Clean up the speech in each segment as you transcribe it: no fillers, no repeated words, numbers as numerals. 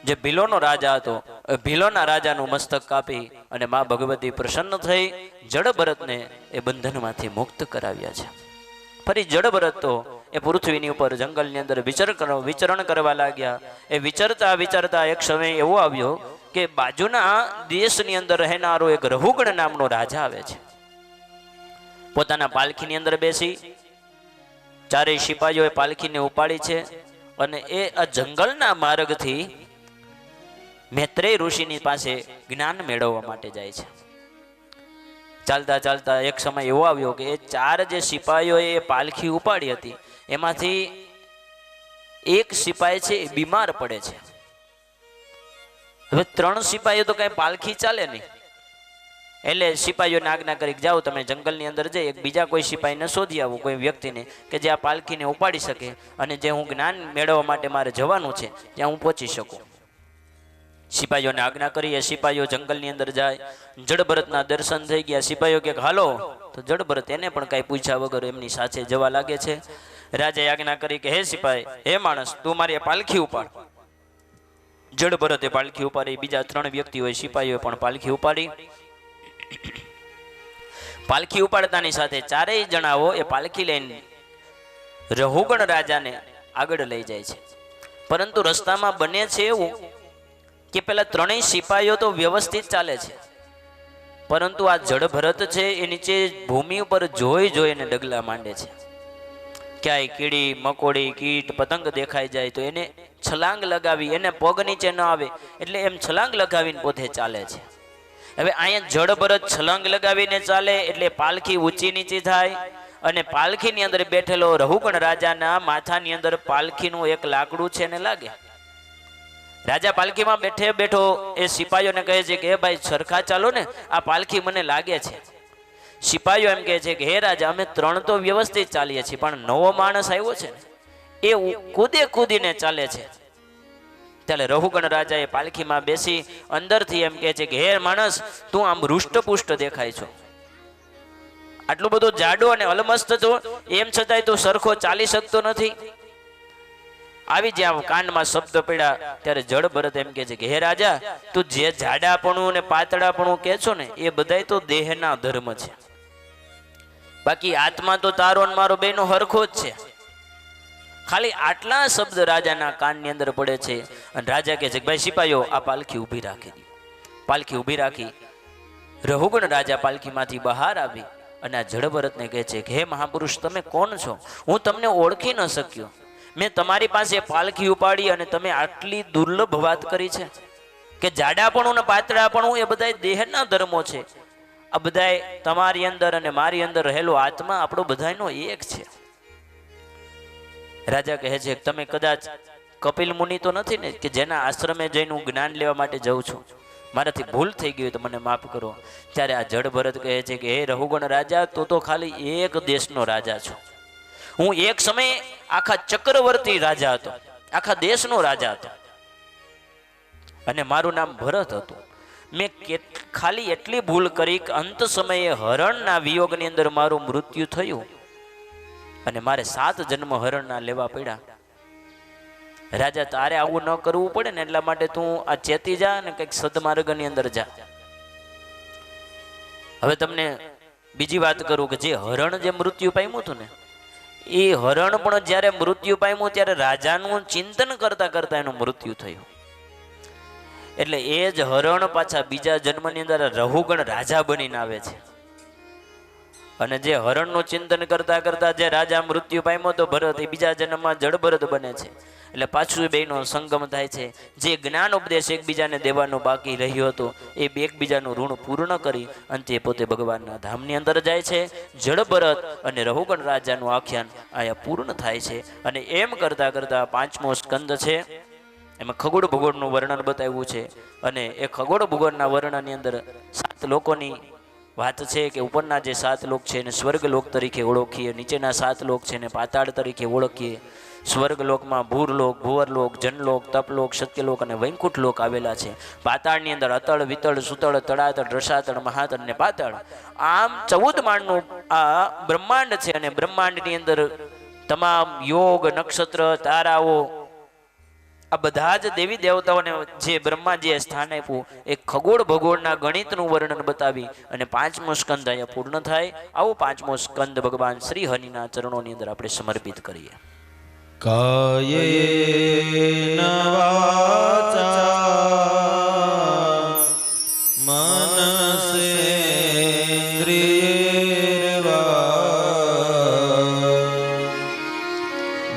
જે ભીલોનો રાજા હતો, ભીલોના રાજાનું મસ્તક કાપી અને મા ભગવતી પ્રસન્ન થઈ જડ ભરતને એ બંધનમાંથી મુક્ત કરાવ્યા છે. ફરી જડ ભરત તો એ પૃથ્વીની ઉપર જંગલની અંદર વિચરણ કરવા લાગ્યા. એ વિચરતા વિચરતા એક સમય એવો આવ્યો કે બાજુના દેશની અંદર રહેનારો એક રહુગણ નામનો રાજા આવે છે. પોતાના પાલખીની અંદર બેસી ચારેય સિપાહીઓએ પાલખીને ઉપાડી છે અને એ આ જંગલના માર્ગથી મૈત્રેય ઋષિની પાસે જ્ઞાન મેળવવા માટે જાય છે. ચાલતા ચાલતા એક સમય એવો આવ્યો કે એ ચાર જે સિપાહીઓએ એ પાલખી ઉપાડી હતી એમાંથી એક સિપાહી છે એ બીમાર પડે છે. હવે ત્રણ સિપાહીઓ તો કઈ પાલખી ચાલે નહીં, એટલે સિપાહીઓને આજ્ઞા કરી જાઓ તમે જંગલની અંદર જઈ એક બીજા કોઈ સિપાહીને શોધી આવો, કોઈ વ્યક્તિને કે જે આ પાલખીને ઉપાડી શકે અને જે હું જ્ઞાન મેળવવા માટે મારે જવાનું છે ત્યાં હું પહોંચી શકું. સિપાહીઓને આજ્ઞા કરી. એ સિપાહીઓ જંગલની અંદર જાય. જડ ભરતના દર્શન થઈ ગયા. સિપાહીઓ કે હાલો, તો જડ ભરત એને પણ કાંઈ પૂછ્યા વગર એમની સાથે જવા લાગે છે. રાજાએ આજ્ઞા કરી કે હે સિપાહી, હે માણસ, તું મારી પાલખી ઉપાડ. જડ ભરતે પાલખી ઉપાડી. બીજા ત્રણ વ્યક્તિઓએ સિપાહીઓએ પણ પાલખી ઉપાડી. પાલખી ઉપાડતાની સાથે ચારેય જણાઓ એ પાલખી લઈને રહુગણ રાજાને આગળ લઈ જાય છે. પરંતુ રસ્તામાં બને છે એવું કે પેલા ત્રણેય સિપાહીઓ તો વ્યવસ્થિત ચાલે છે, પરંતુ આ જડ ભરત છે એ નીચે ભૂમિ ઉપર જોઈ જોઈને ડગલા માંડે છે. ક્યાંય કીડી મકોડી કીટ પતંગ દેખાઈ જાય તો એને છલાંગ લગાવી, એને પગ નીચે ન આવે એટલે એમ છલાંગ લગાવીને પોતે ચાલે છે. હવે અહીંયા જડ ભરત છલાંગ લગાવીને ચાલે એટલે પાલખી ઊંચી નીચી થાય અને પાલખીની અંદર બેઠેલો રહુગણ રાજાના માથાની અંદર પાલખીનું એક લાકડું છે ને લાગે. રાજા પાલખીમાં બેઠે બેઠો એ સિપાહીઓને કહે છે કે હે ભાઈ સરખા ચાલો ને, આ પાલખી મને લાગે છે. સિપાહીઓ એમ કહે છે કે હે રાજા, અમે ત્રણ તો વ્યવસ્થિત ચાલીએ છીએ, પણ નવો માણસ આવ્યો છે ને એ કૂદે કૂદીને ચાલે છે. ત્યારે રહુગણ રાજા એ પાલખીમાં બેસી અંદરથી એમ કહે છે કે હે માણસ, તું આમ હૃષ્ટપુષ્ટ દેખાય છો, આટલું બધું જાડો અને અલમસ્ત છો, એમ છતાંય તું સરખો ચાલી શકતો નથી. આવી જ્યાં કાનમાં શબ્દ પડ્યા ત્યારે જડ ભરત એમ કહે છે કે હે રાજા, તું જે જાડાપણું અને પાતળાપણું કહે છો ને એ બધાય તો દેહના ધર્મ છે, બાકી આત્મા તો તારો અને મારો બેનો હરખો જ છે. ખાલી આટલા શબ્દ રાજાના કાનની અંદર પડે છે અને રાજા કહે છે કે ભાઈ સિપાહીઓ, આ પાલખી ઊભી રાખી દી. પાલખી ઊભી રાખી. રહુગણ રાજા પાલખીમાંથી બહાર આવી અને આ જડ ભરતને કહે છે કે હે મહાપુરુષ, તમે કોણ છો? હું તમને ઓળખી ન શક્યો. મેં તમારી પાસે પાલખી ઉપાડી અને તમે આટલી દુર્લભ વાત કરી છે કે જાડાપણું ને પાતળાપણું એ બધા દેહના ધર્મો છે. આ બધા તમારી અંદર અને મારી અંદર રહેલો આત્મા આપણો બધાનો એક છે. રાજા કહે છે તમે કદાચ કપિલ મુનિ તો નથી ને કે જેના આશ્રમે જઈને હું જ્ઞાન લેવા માટે જાઉં છું? મારાથી ભૂલ થઈ ગઈ તો મને માફ કરો. ત્યારે આ જડ ભરત કહે છે કે હે રહુગણ રાજા, તું તો ખાલી એક દેશનો રાજા છો. હું એક સમયે આખા ચક્રવર્તી રાજા હતો, આખા દેશનો રાજા હતો અને મારું નામ ભરત હતું. મેં ખાલી એટલી ભૂલ કરી કે અંત સમયે હરણના વિયોગની અંદર મારું મૃત્યુ થયું અને મારે 7 જન્મ હરણના લેવા પડ્યા. રાજા, તારે આવું ન કરવું પડે ને, એટલા માટે તું આ ચેતી જા અને કંઈક સદમાર્ગની અંદર જા. હવે તમને બીજી વાત કરું કે જે હરણ જે મૃત્યુ પામ્યું હતું ને, એ હરણ પણ જ્યારે મૃત્યુ પામ્યું ત્યારે રાજાનું ચિંતન કરતા કરતા એનું મૃત્યુ થયું. એટલે એ જ હરણ પાછા બીજા જન્મની અંદર રહુગણ રાજા બનીને આવે છે અને જે હરણનું ચિંતન કરતા કરતા જે રાજા મૃત્યુ પામ્યો તો ભરત, એ બીજા જન્મમાં જડ ભરત બને છે. એટલે પાછું બેનો સંગમ થાય છે. જે જ્ઞાન ઉપદેશ એકબીજાને દેવાનું બાકી રહ્યું હતું એ એકબીજાનું ઋણ પૂર્ણ કરી અંતે પોતે ભગવાનના ધામની અંદર જાય છે. જડ ભરત અને રહુગણ રાજાનું આખ્યાન આયા પૂર્ણ થાય છે. અને એમ કરતા કરતા 5મો સ્કંદ છે, એમાં ખગોળ ભૂગોળનું વર્ણન બતાવ્યું છે. અને એ ખગોળ ભૂગોળના વર્ણનની અંદર 7 લોકોની વાત છે કે ઉપરના જે 7 લોક છે એને સ્વર્ગલોક તરીકે ઓળખીએ, નીચેના 7 લોક છે એને પાતાળ તરીકે ઓળખીએ. સ્વર્ગલોકમાં ભૂરલોક, ભુવરલોક, જનલોક, તપલોક, સત્યલોક અને વૈકુંઠ લોક આવેલા છે. પાતાળની અંદર અતળ, વિતળ, સુતળ, તળાતળ, રસાતળ, મહાતળ અને પાતાળ, આમ 14 માળનું આ બ્રહ્માંડ છે. અને બ્રહ્માંડની અંદર તમામ યોગ, નક્ષત્ર, તારાઓ આ બધા જ દેવી દેવતાઓને જે બ્રહ્માજીએ સ્થાન આપ્યું એ ખગોળ ભગોળના ગણિતનું વર્ણન બતાવી અને પાંચમો સ્કંદ અહીંયા પૂર્ણ થાય. આવો પાંચમો સ્કંદ ભગવાન શ્રી હરિના ચરણોની અંદર આપણે સમર્પિત કરીએ. કાયેન વાચા મનસેન્દ્રિયૈર્વા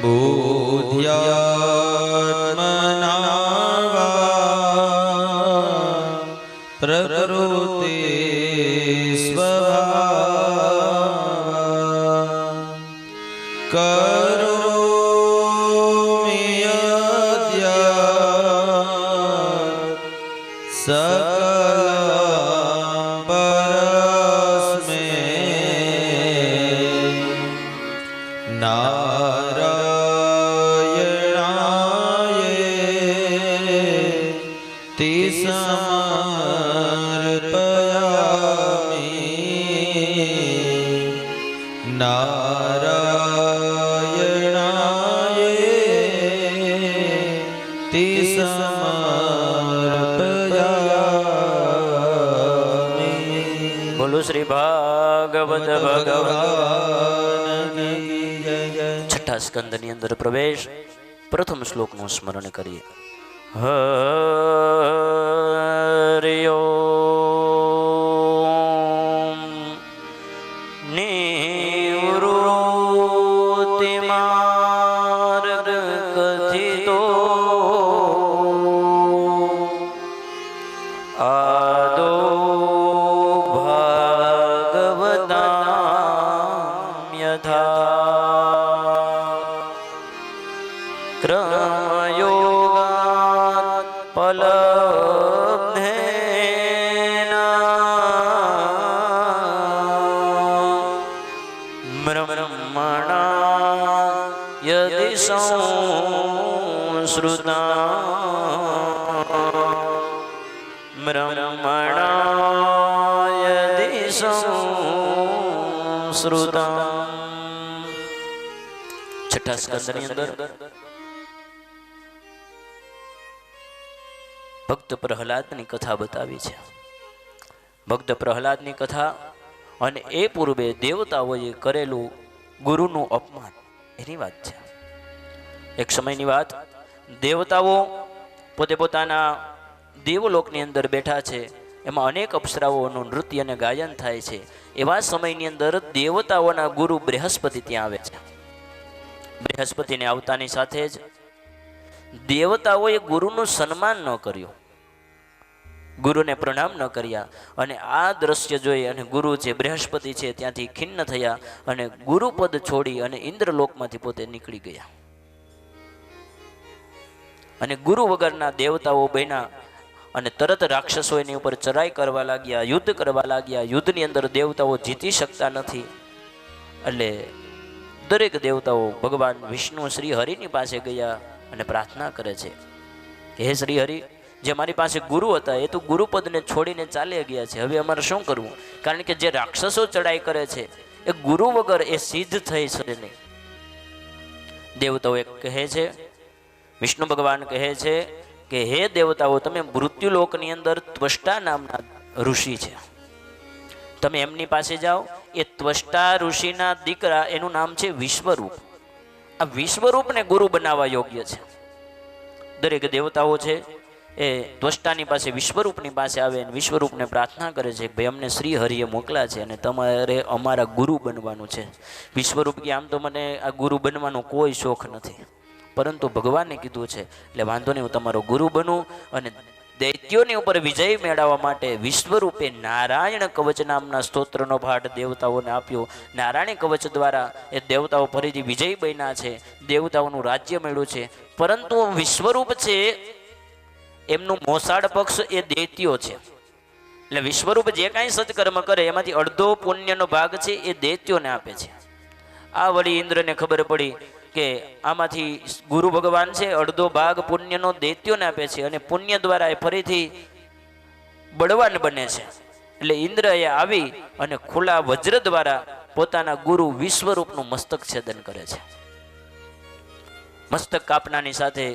બુદ્ધ્યાત્મના વા પ્રકૃતિ સ્વભાવા सकलं परस्मै नारायणायेति समर्पयामि नारायणायेति બોલો શ્રી ભાગવત ભગવાન. છઠ્ઠા સ્કંદની અંદર પ્રવેશ. પ્રથમ શ્લોકનું સ્મરણ કરીએ. હરિ ઓમ નિવૃત્તિ માર્ગ કથિતો આદો ક્રમયોગાત પલબ્ધેન બ્રહ્મણા યદિ સંશ્રુતા બ્રહ્મણા યદિ સંશ્રુતા. છઠ્ઠા સ્કંદની અંદર ભક્ત પ્રહલાદની કથા બતાવી છે. ભક્ત પ્રહલાદની કથા અને એ પૂર્વે દેવતાઓએ કરેલું ગુરુનું અપમાન એની વાત છે. એક સમયની વાત, દેવતાઓ પોતે પોતાના દેવલોકની અંદર બેઠા છે. એમાં અનેક અપ્સરાઓનું નૃત્ય અને ગાયન થાય છે. એવા સમયની અંદર દેવતાઓના ગુરુ બૃહસ્પતિ ત્યાં આવે છે. બૃહસ્પતિને આવતાની સાથે જ દેવતાઓએ ગુરુનું સન્માન ન કર્યું, ગુરુને પ્રણામ ન કર્યા. અને આ દ્રશ્ય જોઈ અને ગુરુ છે બૃહસ્પતિ છે ત્યાંથી ખિન્ન થયા અને ગુરુપદ છોડી અને ઇન્દ્રલોકમાંથી પોતે નીકળી ગયા. અને ગુરુ વગરના દેવતાઓ બન્યા અને તરત રાક્ષસો એની ઉપર ચડાઈ કરવા લાગ્યા, યુદ્ધ કરવા લાગ્યા. યુદ્ધની અંદર દેવતાઓ જીતી શકતા નથી. એટલે દરેક દેવતાઓ ભગવાન વિષ્ણુ શ્રી હરિની પાસે ગયા અને પ્રાર્થના કરે છે, હે શ્રી હરિ, જે મારી પાસે ગુરુ હતા એ તો ગુરુપદને છોડીને ચાલ્યા ગયા છે. હવે અમારે શું કરવું? કારણ કે જે રાક્ષસો ચડાઈ કરે છે એ ગુરુ વગર એ સિદ્ધ થઈ શકે નહીં. દેવતાઓ કહે છે, વિષ્ણુ ભગવાન કહે છે કે હે દેવતાઓ, તમે મૃત્યુલોકની અંદર ત્વષ્ટા નામના ઋષિ છે, તમે એમની પાસે જાઓ. એ ત્વષ્ટા ઋષિના દીકરા એનું નામ છે વિશ્વરૂપ. આ વિશ્વરૂપને ગુરુ બનાવવા યોગ્ય છે. દરેક દેવતાઓ છે એ ત્વષ્ટાની પાસે વિશ્વરૂપની પાસે આવે અને વિશ્વરૂપને પ્રાર્થના કરે છે કે ભાઈ અમને શ્રી હરિએ મોકલા છે અને તમારે અમારા ગુરુ બનવાનું છે. વિશ્વરૂપ કે આમ તો મને આ ગુરુ બનવાનો કોઈ શોખ નથી, પરંતુ ભગવાને કીધું છે એટલે વાંધો નહીં, હું તમારો ગુરુ બનું. અને દૈત્યોની ઉપર વિજય મેળવવા માટે વિશ્વરૂપે નારાયણ કવચ નામના સ્તોત્રનો પાઠ દેવતાઓને આપ્યો. નારાયણ કવચ દ્વારા એ દેવતાઓ ફરીથી વિજય બન્યા છે, દેવતાઓનું રાજ્ય મળ્યું છે. પરંતુ વિશ્વરૂપ છે એમનું મોસાળ પક્ષ એ દૈત્યો છે. એટલે વિશ્વરૂપ જે કાંઈ સત્કર્મ કરે એમાંથી અડધો પુણ્યનો ભાગ છે એ દૈત્યોને આપે છે. આ વળી ઇન્દ્રને ખબર પડી કે આમાંથી ગુરુ ભગવાન છે અડધો ભાગ પુણ્યનો દૈત્યોને આપે છે અને પુણ્ય દ્વારા એ ફરીથી બળવાન બને છે. એટલે ઇન્દ્રએ આવી અને ખુલ્લા વજ્ર દ્વારા પોતાના ગુરુ વિશ્વરૂપનું મસ્તક છેદન કરે છે. મસ્તક કાપનાની સાથે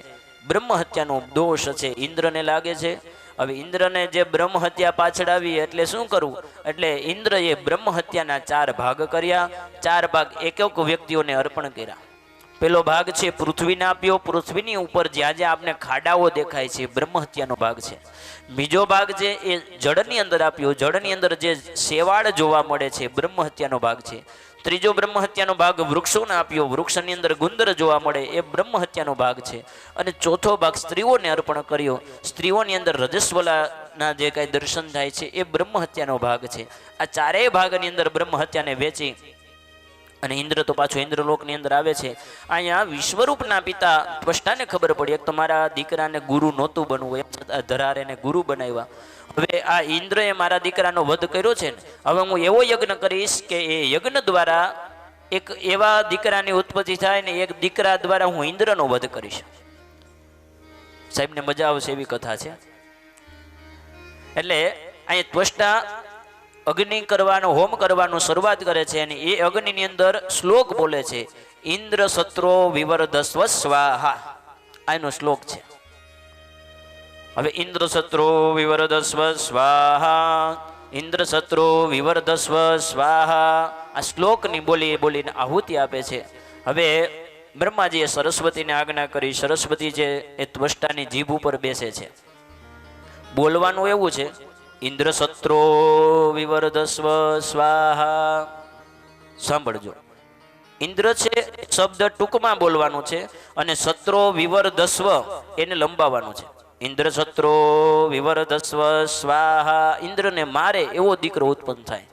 બ્રહ્મ હત્યાનો દોષ છે ઇન્દ્રને લાગે છે. હવે ઇન્દ્રને જે બ્રહ્મ હત્યા પાછળ આવી એટલે શું કરવું, એટલે ઇન્દ્રએ બ્રહ્મ હત્યાના 4 ભાગ કર્યા. 4 ભાગ એક વ્યક્તિઓને અર્પણ કર્યા. પેલો ભાગ છે પૃથ્વીને આપ્યો, પૃથ્વીની ઉપર જ્યાં જ્યાં આપને ખાડાઓ દેખાય છે બ્રહ્મ હત્યાનો ભાગ છે. બીજો ભાગ છે એ જળની અંદર આપ્યો, જળની અંદર જે શેવાળ જોવા મળે છે બ્રહ્મ હત્યાનો ભાગ છે. ત્રીજો બ્રહ્મ હત્યાનો ભાગ વૃક્ષોને આપ્યો, વૃક્ષની અંદર ગુંદર જોવા મળે એ બ્રહ્મ હત્યાનો ભાગ છે. અને ચોથો ભાગ સ્ત્રીઓને અર્પણ કર્યો, સ્ત્રીઓની અંદર રજસ્વલાના જે કાંઈ દર્શન થાય છે એ બ્રહ્મ હત્યાનો ભાગ છે. આ 4 ભાગની અંદર બ્રહ્મ હત્યાને વેચી અને ઇન્દ્ર તો પાછો ઇન્દ્રલોકની અંદર આવે છે. અહીંયા વિશ્વરૂપના પિતા ત્વષ્ટાને ખબર પડી એક તો મારા દીકરાને ગુરુ નહોતું બનવું, એમ છતાં ધરાર એને ગુરુ બનાવ્યા. હવે આ ઇન્દ્રએ મારા દીકરાનો વધ કર્યો છે ને, હવે હું એવો યજ્ઞ કરીશ કે એ યજ્ઞ દ્વારા એક એવા દીકરાની ઉત્પત્તિ થાય ને એક દીકરા દ્વારા હું ઇન્દ્રનો વધ કરીશ. સાહેબને મજા આવશે એવી કથા છે. એટલે અહીં ત્વષ્ટા અગ્નિ કરવાનો, હોમ કરવાનો શરૂઆત કરે છે અને એ અગ્નિની અંદર શ્લોક બોલે છે, ઇન્દ્ર સત્રો વિવર્ધસ્વ સ્વાહા. આનો શ્લોક છે. હવે ઇન્દ્ર સત્રો વિવર્ધસ્વ સ્વાહા, ઇન્દ્ર સત્રો વિવર્ધસ્વ સ્વાહા, આ શ્લોકની બોલીને આહુતિ આપે છે. હવે બ્રહ્માજીએ સરસ્વતીને આજ્ઞા કરી, સરસ્વતી છે એ ત્વષ્ટાની જીભ ઉપર બેસે છે. બોલવાનું એવું છે, ઇન્દ્ર સત્રો વિવર્ધસ્વ સ્વાહા. સાંભળજો, ઇન્દ્ર છે શબ્દ ટૂંકમાં બોલવાનું છે અને સત્રો વિવર્ધસ્વ એને લંબાવવાનું છે. ઇન્દ્ર સત્રો વિવર્ધસ્વ સ્વાહા, ઇન્દ્રને મારે એવો દીકરો ઉત્પન્ન થાય.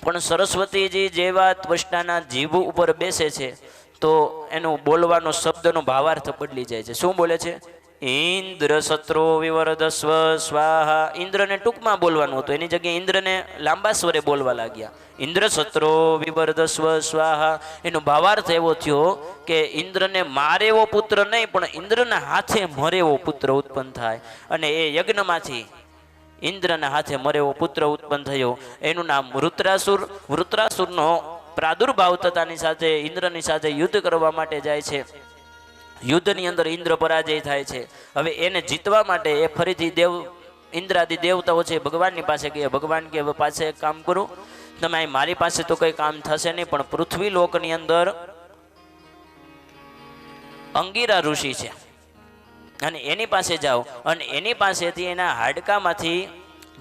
પણ સરસ્વતીજી જેવા ત્વષ્ટાના જીભ ઉપર બેસે છે તો એનો બોલવાનો શબ્દનો ભાવાર્થ બદલી જાય છે. શું બોલે છે? ઇન્દ્ર સત્રો વિવર્ધસ્વ સ્વાહા. ઇન્દ્રને ટૂંકમાં બોલવાનું હતું, એની જગ્યાએ ઇન્દ્રને લાંબા સ્વરે બોલવા લાગ્યા. ઇન્દ્ર સત્રો વિવર્ધસ્વ સ્વાહા. એનો ભાવાર્થ એવો થયો કે ઇન્દ્રને મારે એવો પુત્ર નહીં પણ ઇન્દ્રના હાથે મરે એવો પુત્ર ઉત્પન્ન થાય. અને એ યજ્ઞમાંથી ઇન્દ્રના હાથે મરે એવો પુત્ર ઉત્પન્ન થયો. એનું નામ વૃત્રાસુર. વૃત્રાસુરનો પ્રાદુર્ભાવ થતાની સાથે ઇન્દ્રની સાથે યુદ્ધ કરવા માટે જાય છે. યુદ્ધની અંદર ઇન્દ્ર પરાજય થાય છે. હવે એને જીતવા માટે એ ફરીથી ઇન્દ્રાદિ દેવતાઓ છે ભગવાનની પાસે ગયા. ભગવાન કે હવે પાસે એક કામ કરું, તમે મારી પાસે તો કંઈ કામ થશે નહીં, પણ પૃથ્વી લોકની અંદર અંગીરા ઋષિ છે અને એની પાસે જાઓ અને એની પાસેથી એના હાડકામાંથી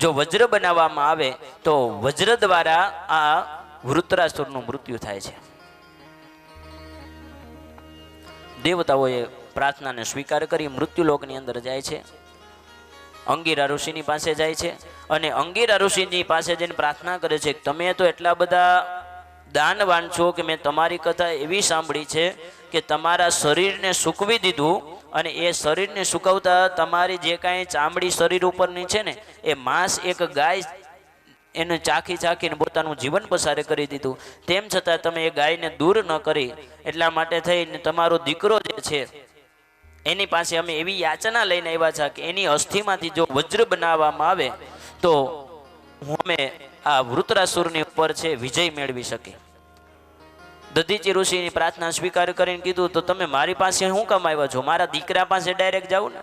જો વજ્ર બનાવવામાં આવે તો વજ્ર દ્વારા આ વૃત્રાસુરનું મૃત્યુ થાય છે. દેવતાઓએ પ્રાર્થનાને સ્વીકાર કરી મૃત્યુલોકની અંદર જાય છે. અંગીરા ઋષિની પાસે જાય છે અને અંગીરા ઋષિની પાસે જઈને પ્રાર્થના કરે છે, તમે તો એટલા બધા દાનવાન છો કે મેં તમારી કથા એવી સાંભળી છે કે તમારા શરીરને સૂકવી દીધું અને એ શરીરને સુકવતા તમારી જે કાંઈ ચામડી શરીર ઉપરની છે ને એ માંસ એક ગાય એને ચાખી ચાખીને પોતાનું જીવન પસાર કરી દીધું. તેમ છતાં તમે એ ગાયને દૂર ન કરી, એટલા માટે થઈને તમારો દીકરો જે છે એની પાસે અમે એવી યાચના લઈને આવ્યા છે કે એની અસ્થિમાંથી જો વજ્ર બનાવવામાં આવે તો અમે આ વૃત્રાસુરની ઉપર છે વિજય મેળવી શકીએ. દધીચી ઋષિની પ્રાર્થના સ્વીકાર કરીને કીધું, તો તમે મારી પાસે શું કામ આવ્યા છો? મારા દીકરા પાસે ડાયરેક્ટ જાઓ ને.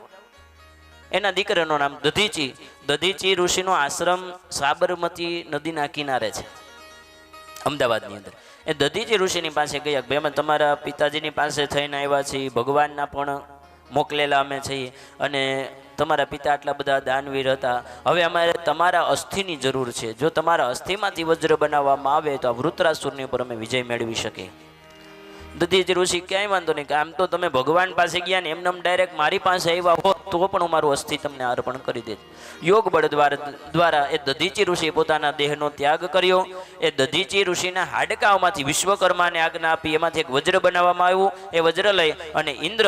એના દીકરાનું નામ દધીચી. દધીચી ઋષિનો આશ્રમ સાબરમતી નદીના કિનારે છે અમદાવાદની અંદર. એ દધીચી ઋષિની પાસે ગયા, ભાઈ અમે તમારા પિતાજીની પાસે થઈને આવ્યા છીએ, ભગવાનના પણ મોકલેલા અમે છીએ અને તમારા પિતા આટલા બધા દાનવીર હતા. હવે અમારે તમારા અસ્થિની જરૂર છે. જો તમારા અસ્થિમાંથી વજ્ર બનાવવામાં આવે તો આ વૃત્રાસુરની ઉપર અમે વિજય મેળવી શકીએ. દધીચી ઋષિ ક્યાંય વાંધો નહીં, કે આમ તો તમે ભગવાન પાસે ગયા ને એમને ડાયરેક્ટ મારી પાસે આવ્યા હોત તો પણ હું મારું અસ્થિ તમને અર્પણ કરી દેત. યોગ બળ દ્વારા એ દધીચી ઋષિ પોતાના દેહનો ત્યાગ કર્યો. એ દધીચી ઋષિના હાડકાઓમાંથી વિશ્વકર્માને આજ્ઞા આપી, એમાંથી એક વજ્ર બનાવવામાં આવ્યું. એ વજ્ર લઈ અને ઇન્દ્ર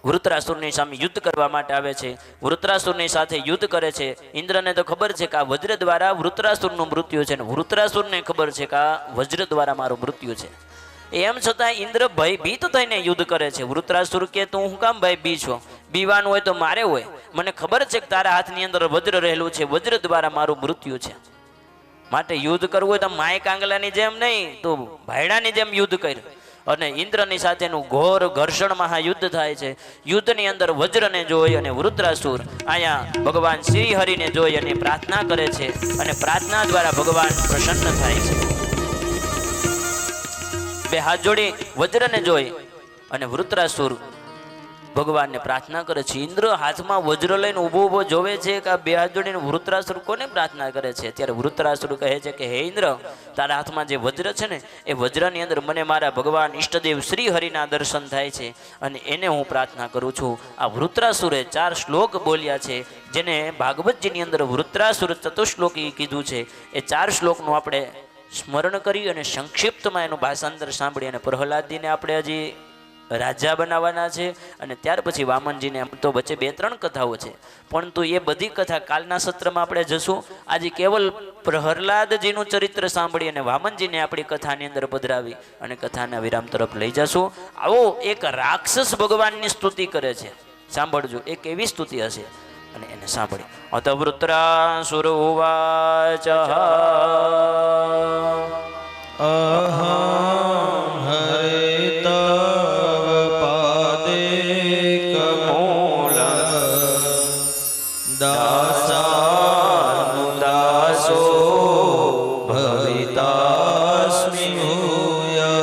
વૃત્રાસુરની સામે યુદ્ધ કરવા માટે આવે છે. વૃત્રાસુરની સાથે યુદ્ધ કરે છે. ઇન્દ્રને તો ખબર છે કે આ વજ્ર દ્વારા વૃત્રાસુરનું મૃત્યુ છે, ને વૃત્રાસુરને ખબર છે કે આ વજ્ર દ્વારા મારું મૃત્યુ છે. એમ છતાં ઇન્દ્ર ભયભીત થઈને યુદ્ધ કરે છે. વૃત્રાસુર કે તું હું કામ ભયભીત છો? બીવાનું હોય તો મારે હોય. મને ખબર છે કે તારા હાથની અંદર વજ્ર રહેલું છે, વજ્ર દ્વારા મારું મૃત્યુ છે. માટે યુદ્ધ કરવું હોય તો માય કાંગલાની જેમ નહીં, તો ભાયડાની જેમ યુદ્ધ કર. અને ઇન્દ્રની સાથેનું ઘોર ઘર્ષણ મહાયુદ્ધ થાય છે. યુદ્ધની અંદર વજ્રને જોઈ અને વૃત્રાસુર અહીંયા ભગવાન શ્રી હરિને જોઈ અને પ્રાર્થના કરે છે અને પ્રાર્થના દ્વારા ભગવાન પ્રસન્ન થાય છે. બે હાથ જોડી વજ્રને જોઈ અને વૃત્રાસુર ભગવાનને પ્રાર્થના કરે છે. ઇન્દ્ર હાથમાં વજ્ર લઈને ઊભો ઊભો જોવે છે કે આ બે હાથ જોડીને વૃત્રાસુર કોને પ્રાર્થના કરે છે. ત્યારે વૃત્રાસુર કહે છે કે હે ઇન્દ્ર, તારા હાથમાં જે વજ્ર છે ને એ વજ્રની અંદર મને મારા ભગવાન ઈષ્ટદેવ શ્રી હરિના દર્શન થાય છે અને એને હું પ્રાર્થના કરું છું. આ વૃત્રાસુરે 4 શ્લોક બોલ્યા છે, જેને ભાગવતજીની અંદર વૃત્રાસુર ચતુશ્લોકી કીધું છે. એ 4 શ્લોકનું આપણે સ્મરણ કરી અને સંક્ષિપ્તમાં એનું ભાષાંતર સાંભળી અને પ્રહલાદજીને આપણે હજી રાજા બનાવવાના છે અને ત્યાર પછી વામનજીને તો વચ્ચે 2-3 કથાઓ છે, પરંતુ એ બધી કથા કાલના સત્રમાં આપણે જશું. આજે કેવલ પ્રહલાદજીનું ચરિત્ર સાંભળી અને વામનજીને આપણી કથાની અંદર પધરાવી અને કથાના વિરામ તરફ લઈ જશું. આવો એક રાક્ષસ ભગવાનની સ્તુતિ કરે છે, સાંભળજો એ કેવી સ્તુતિ હશે અને એને સાંભળી. અત વૃત્રાસુર ઉવાચ અહં હરે તવ પાદે કમૂલ દાસાનુદાસો ભવિતાસ્મિ ભૂય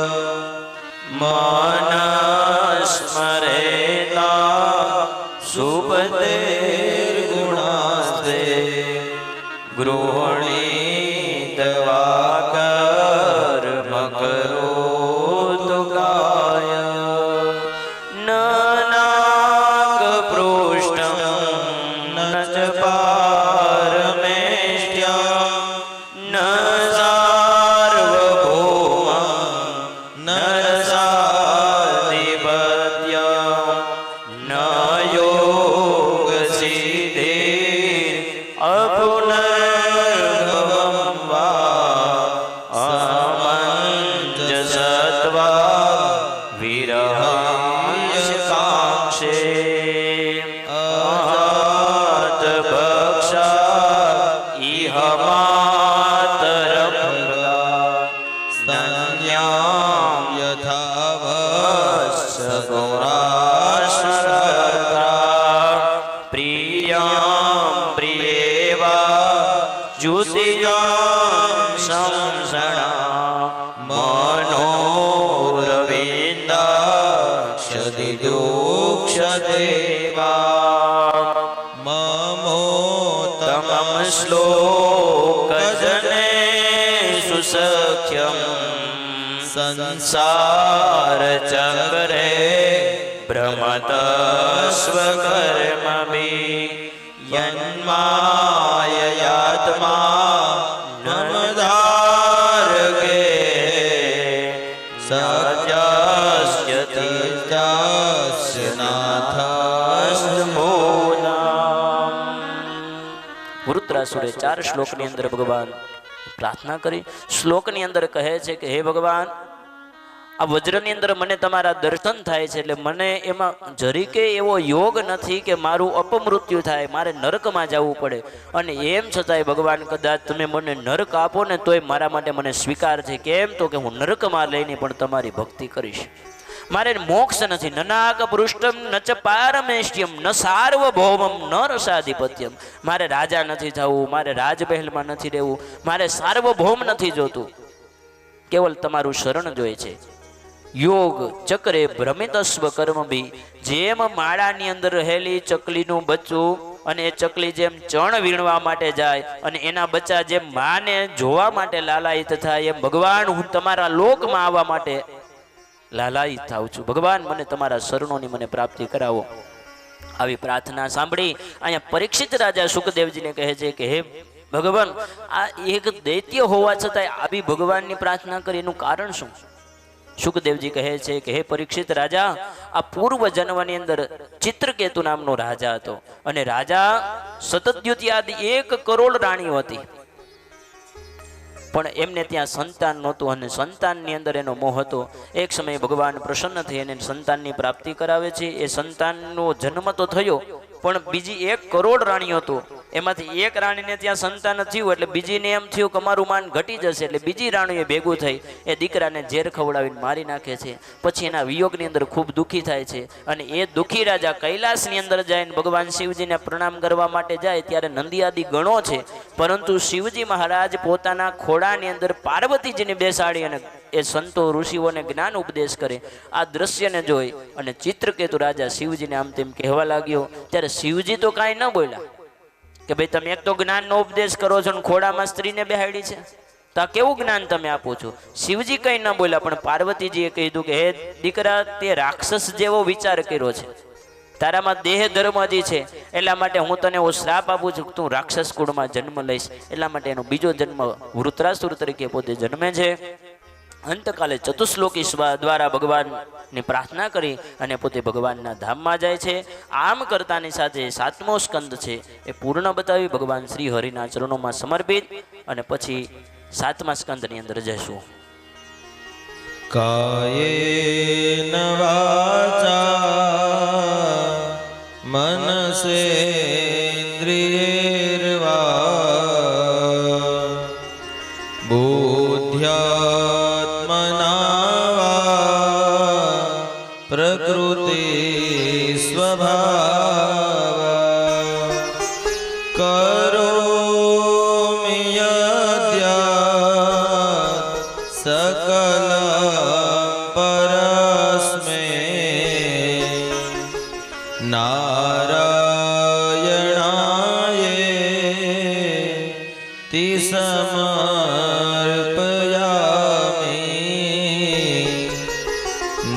માનસ્મરેતા સુપતેર્ગુણાસ્તે ગૃહણીત વાકર્મકરોતુ કાય નાગપૃષ્ઠં ન ચ પારમેષ્ટ્યં ન સાર્વભૌમં ન રસાધિપત્યં ન યોગસિદ્ધિર અપુનર્ભવં વા અમંજસત્વા વિરહાંશકાંક્ષે અજાતભક્ષા ઇહ માતરં સ્તન્યાં યથા સગૌરાશ્રદ્રા પ્રિયાં પ્રિયેવા જ્યુતિયાં સંસણા મનોરવિંદાક્ષદિદુક્ષદેવા મમોત્તમં શ્લોકજને સુસખ્યં સંસાર ચક્રે ભ્રમતસ્વકર્મભિ યન્માયયાત્મા નમધારગે સત્યસ્ય તીર્થસ્ય નાથસ્મૂનામ. વૃત્રાસુરે 4 શ્લોકની અંદર ભગવાન પ્રાર્થના કરી. શ્લોકની અંદર કહે છે કે હે ભગવાન, આ વજ્રની અંદર મને તમારા દર્શન થાય છે એટલે મને એમાં જરીકે એવો યોગ નથી કે મારું અપમૃત્યુ થાય, મારે નરકમાં જવું પડે. અને એમ છતાંય ભગવાન કદાચ તમે મને નરક આપો ને તોય મારા માટે મને સ્વીકાર છે. કેમ તો કે હું નરકમાં લઈને પણ તમારી ભક્તિ કરીશ. મારે મોક્ષ નથી. નનાક પૃષ્ઠમ ન ચ પારમેષ્ટ્યમ ન સાર્વભૌમમ ન રસાધિપત્યમ. મારે રાજા નથી થવું, મારે રાજમહેલમાં નથી રહેવું, મારે સાર્વભૌમ નથી જોતું, કેવલ તમારું શરણ જોઈએ છે. યોગ ચક્રે ભ્રમિતસ્વ કર્મભી. જેમ માળાની અંદર રહેલી ચકલીનું બચ્ચું અને એ ચકલી જેમ ચણ વીણવા માટે જાય અને એના બચ્ચા જેમ માને જોવા માટે લાલાયિત થાય, એમ ભગવાન હું તમારા લોકમાં આવવા માટે લાલાયિત થાઉં છું. ભગવાન મને તમારા શરણોની મને પ્રાપ્તિ કરાવો. આવી પ્રાર્થના સાંભળી અહીંયા પરીક્ષિત રાજા સુખદેવજીને કહે છે કે હે ભગવાન, આ એક દૈત્ય હોવા છતાંય આવી ભગવાનની પ્રાર્થના કરી, એનું કારણ શું? સુખદેવજી કહે છે કે હે પરીક્ષિત રાજા, આ પૂર્વ જન્મની અંદર ચિત્રકેતુ નામનો રાજા હતો અને રાજા સતદ્યુત્યાદિ 1 કરોડ રાણીઓ હતી, પણ એમને ત્યાં સંતાન નહોતું અને સંતાનની અંદર એનો મોહ હતો. એક સમયે ભગવાન પ્રસન્ન થઈ અને સંતાનની પ્રાપ્તિ કરાવે છે. એ સંતાનનો જન્મ તો થયો, પણ બીજી 1 કરોડ રાણીઓ હતો એમાંથી એક રાણીને ત્યાં સંતાન થયું એટલે બીજીને એમ થયું કે અમારું માન ઘટી જશે એટલે બીજી રાણીએ ભેગું થઈ એ દીકરાને ઝેર ખવડાવીને મારી નાખે છે. પછી એના વિયોગની અંદર ખૂબ દુઃખી થાય છે અને એ દુઃખી રાજા કૈલાસની અંદર જઈને ભગવાન શિવજીને પ્રણામ કરવા માટે જાય ત્યારે નંદી આદિ ગણો છે, પરંતુ શિવજી મહારાજ પોતાના ખોળાની અંદર પાર્વતીજીને બેસાડી અને એ સંતો ઋષિઓને જ્ઞાન ઉપદેશ કરે. આ દ્રશ્યને જોઈ અને ચિત્રકેતુ રાજા શિવજીને આમ તેમ કહેવા લાગ્યો. ત્યારે શિવજી તો કાંઈ ન બોલ્યા કે ભાઈ તમે એક તો જ્ઞાનનો ઉપદેશ કરો છો ને ખોડામાં સ્ત્રીને બેહાડી છે, તો આ કેવું જ્ઞાન તમે આપો છો? શિવજી કંઈ ન બોલ્યા, પણ પાર્વતીજીએ કીધું કે હે દીકરા, તે રાક્ષસ જેવો વિચાર કર્યો છે, તારામાં દેહ ધર્મ હજી છે, એટલા માટે હું તને એવો શ્રાપ આપું છું કે તું રાક્ષસ કુળમાં જન્મ લઈશ. એટલા માટે એનો બીજો જન્મ વૃત્રાસુર તરીકે પોતે જન્મે છે. અંતકાલે ચતુશ્લોકી દ્વારા ભગવાનની પ્રાર્થના કરી અને પોતે ભગવાનના ધામમાં જાય છે. આમ કરતાની સાથે 7મો સ્કંદ છે એ પૂર્ણ બતાવી ભગવાન શ્રી હરિના ચરણોમાં સમર્પિત અને પછી 7મા સ્કંદની અંદર જઈશું. કાયેન વાચા મનસેન્દ્રિયૈર્વા બુદ્ધ્યાત્મના વા પ્રકૃતિ સ્વભાવ કરોમિ યદ્યાત્ સકલ પરસ્મે નારાયણાયેતિ સમર્પયામિ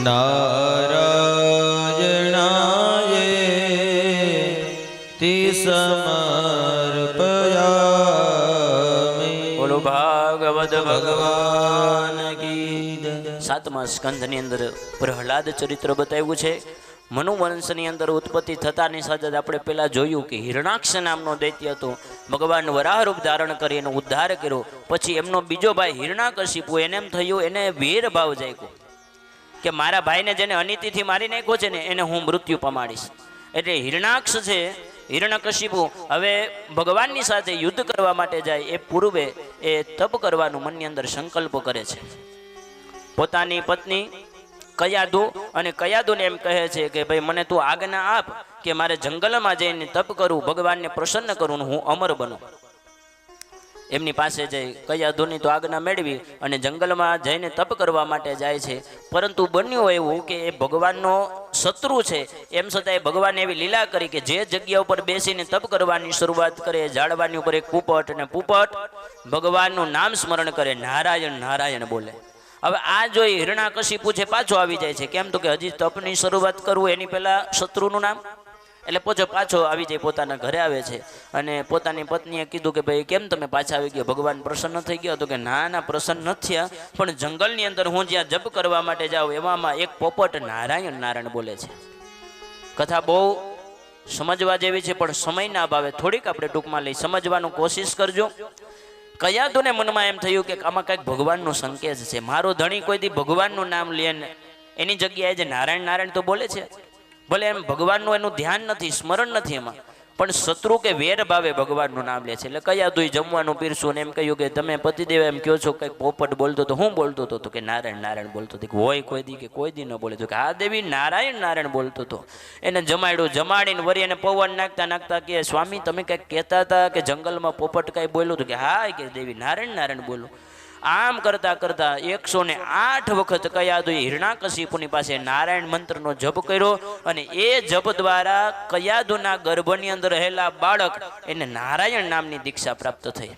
નારાયણાયેતિ સમર્પયામિ. બોલો ભાગવત ભગવાન કી જય. 7મા સ્કંધની અંદર પ્રહલાદ ચરિત્ર બતાવ્યું છે. મનુવંશની અંદર ઉત્પત્તિ થતાની સાથે જ આપણે પહેલાં જોયું કે હિરણાક્ષ નામનો દૈત્ય હતો, ભગવાન વરાહ રૂપ ધારણ કરી એનો ઉદ્ધાર કર્યો. પછી એમનો બીજો ભાઈ હિરણાકશિપુ, એને એમ થયું, એને વીર ભાવ જાગ્યો કે મારા ભાઈને જેને અનિતિથી મારી નાખ્યો છે ને એને હું મૃત્યુ પમાડીશ. એટલે હિરણાક્ષ છે હિરણ્યકશિપુ હવે ભગવાનની સાથે યુદ્ધ કરવા માટે જાય એ પૂર્વે એ તપ કરવાનું મનની અંદર સંકલ્પ કરે છે. પોતાની પત્ની કયાદુ અને કયાદુને એમ કહે છે કે ભાઈ મને તું આજ્ઞા આપ કે મારે જંગલમાં જઈને તપ કરું, ભગવાનને પ્રસન્ન કરું ને હું અમર બનું. એમની પાસે જઈ કયાદુની તો આજ્ઞા મેળવી અને જંગલમાં જઈને તપ કરવા માટે જાય છે. પરંતુ બન્યું એવું કે એ ભગવાનનો શત્રુ છે, એમ છતાં ભગવાને એવી લીલા કરી કે જે જગ્યા ઉપર બેસીને તપ કરવાની શરૂઆત કરે, ઝાડવાની ઉપર એક પોપટ, અને પોપટ ભગવાનનું નામ સ્મરણ કરે, નારાયણ નારાયણ બોલે. હવે આ જોઈ હિરણાકશિપુ છે પાછો આવી જાય છે. કેમ તો કે હજી તપની શરૂઆત કરવું એની પહેલા શત્રુનું નામ, એટલે પાછો આવી જાય, પોતાના ઘરે આવે છે. અને પોતાની પત્નીએ કીધું કે ભાઈ કેમ તમે પાછા આવી ગયા, ભગવાન પ્રસન્ન થઈ ગયા? તો કે ના પ્રસન્ન નથી થયા, પણ જંગલની અંદર હું જ્યાં જપ કરવા માટે જાઉં એવામાં એક પોપટ નારાયણ નારાયણ બોલે છે. કથા બહુ સમજવા જેવી છે, પણ સમયના અભાવે થોડીક આપણે ટૂંકમાં લઈ સમજવાનું કોશિશ કરજો. કયાદુને મનમાં એમ થયું કે આમાં કંઈક ભગવાનનો સંકેત છે. મારો ધણી કોઈ દી ભગવાનનું નામ લે ને એની જગ્યાએ જે નારાયણ નારાયણ તો બોલે છે, ભલે એમ ભગવાનનું એનું ધ્યાન નથી, સ્મરણ નથી એમાં, પણ શત્રુ કે વેર ભાવે ભગવાનનું નામ લે છે. એટલે કયાદુએ જમવાનું પીરસું ને એમ કહ્યું કે તમે પતિદેવ એમ કહો છો કંઈક પોપટ બોલતો તો હું બોલતો હતો? તો કે નારાયણ નારાયણ બોલતો હતો. હોય કોઈ દી કે કોઈ દી ન બોલે? તો કે આ દેવી નારાયણ નારાયણ બોલતો હતો. એને જમાડ્યું, જમાડીને વળી એને પવન નાખતા નાખતા કે સ્વામી તમે કંઈક કહેતા હતા કે જંગલમાં પોપટ કાંઈ બોલ્યું? તો કે હા કે દેવી નારાયણ નારાયણ બોલું. આમ કરતા કરતા 108 વખત કયાદુએ હિરણાકશિપુની પાસે નારાયણ મંત્રનો જપ કર્યો અને એ જપ દ્વારા કયાદુના ગર્ભની અંદર રહેલા બાળક એને નારાયણ નામની દીક્ષા પ્રાપ્ત થઈ.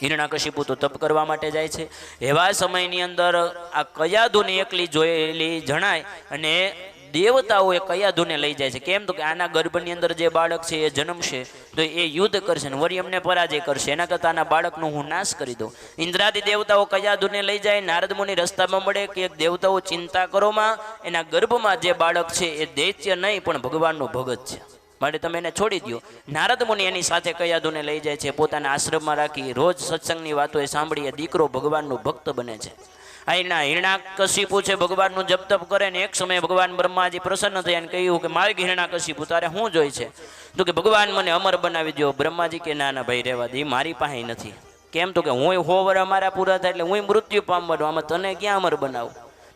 હિરણાકશિપુ તો તપ કરવા માટે જાય છે. એવા સમયની અંદર આ કયાદુને એકલી જોયેલી જણાય અને દેવતાઓએ કયાદુને લઈ જાય છે. કેમ તો કે આના ગર્ભની અંદર જે બાળક છે એ જન્મશે તો એ યુદ્ધ કરશે ને વરી અમને પરાજય કરશે, એના કરતાં આના બાળકનો હું નાશ કરી દઉં. ઇન્દ્રાદી દેવતાઓ કયાદુને લઈ જાય. નારદ મુનિ રસ્તામાં મળે કે એક દેવતાઓ ચિંતા કરોમાં, એના ગર્ભમાં જે બાળક છે એ દૈત્ય નહીં પણ ભગવાનનો ભગત છે, માટે તમે એને છોડી દો. નારદ મુનિ એની સાથે કયાદુને લઈ જાય છે, પોતાના આશ્રમમાં રાખી રોજ સત્સંગની વાતો એ સાંભળીએ દીકરો ભગવાનનો ભક્ત બને છે. અહીંના હિરણાકશિપુ છે ભગવાનનું જપ તપ કરે ને એક સમયે ભગવાન બ્રહ્માજી પ્રસન્ન થયા અને કહ્યું કે માલિક હિરણાકશિપુ તારે શું જોઈ છે? તો કે ભગવાન મને અમર બનાવી દો. બ્રહ્માજી કે ના ના ભાઈ રહેવા દે, મારી પાસે નથી. કેમ? તો કે હું 100 વર્ષ મારા પૂરા થાય એટલે હું મૃત્યુ પામવાનો, આમાં તને ક્યાં અમર બનાવું?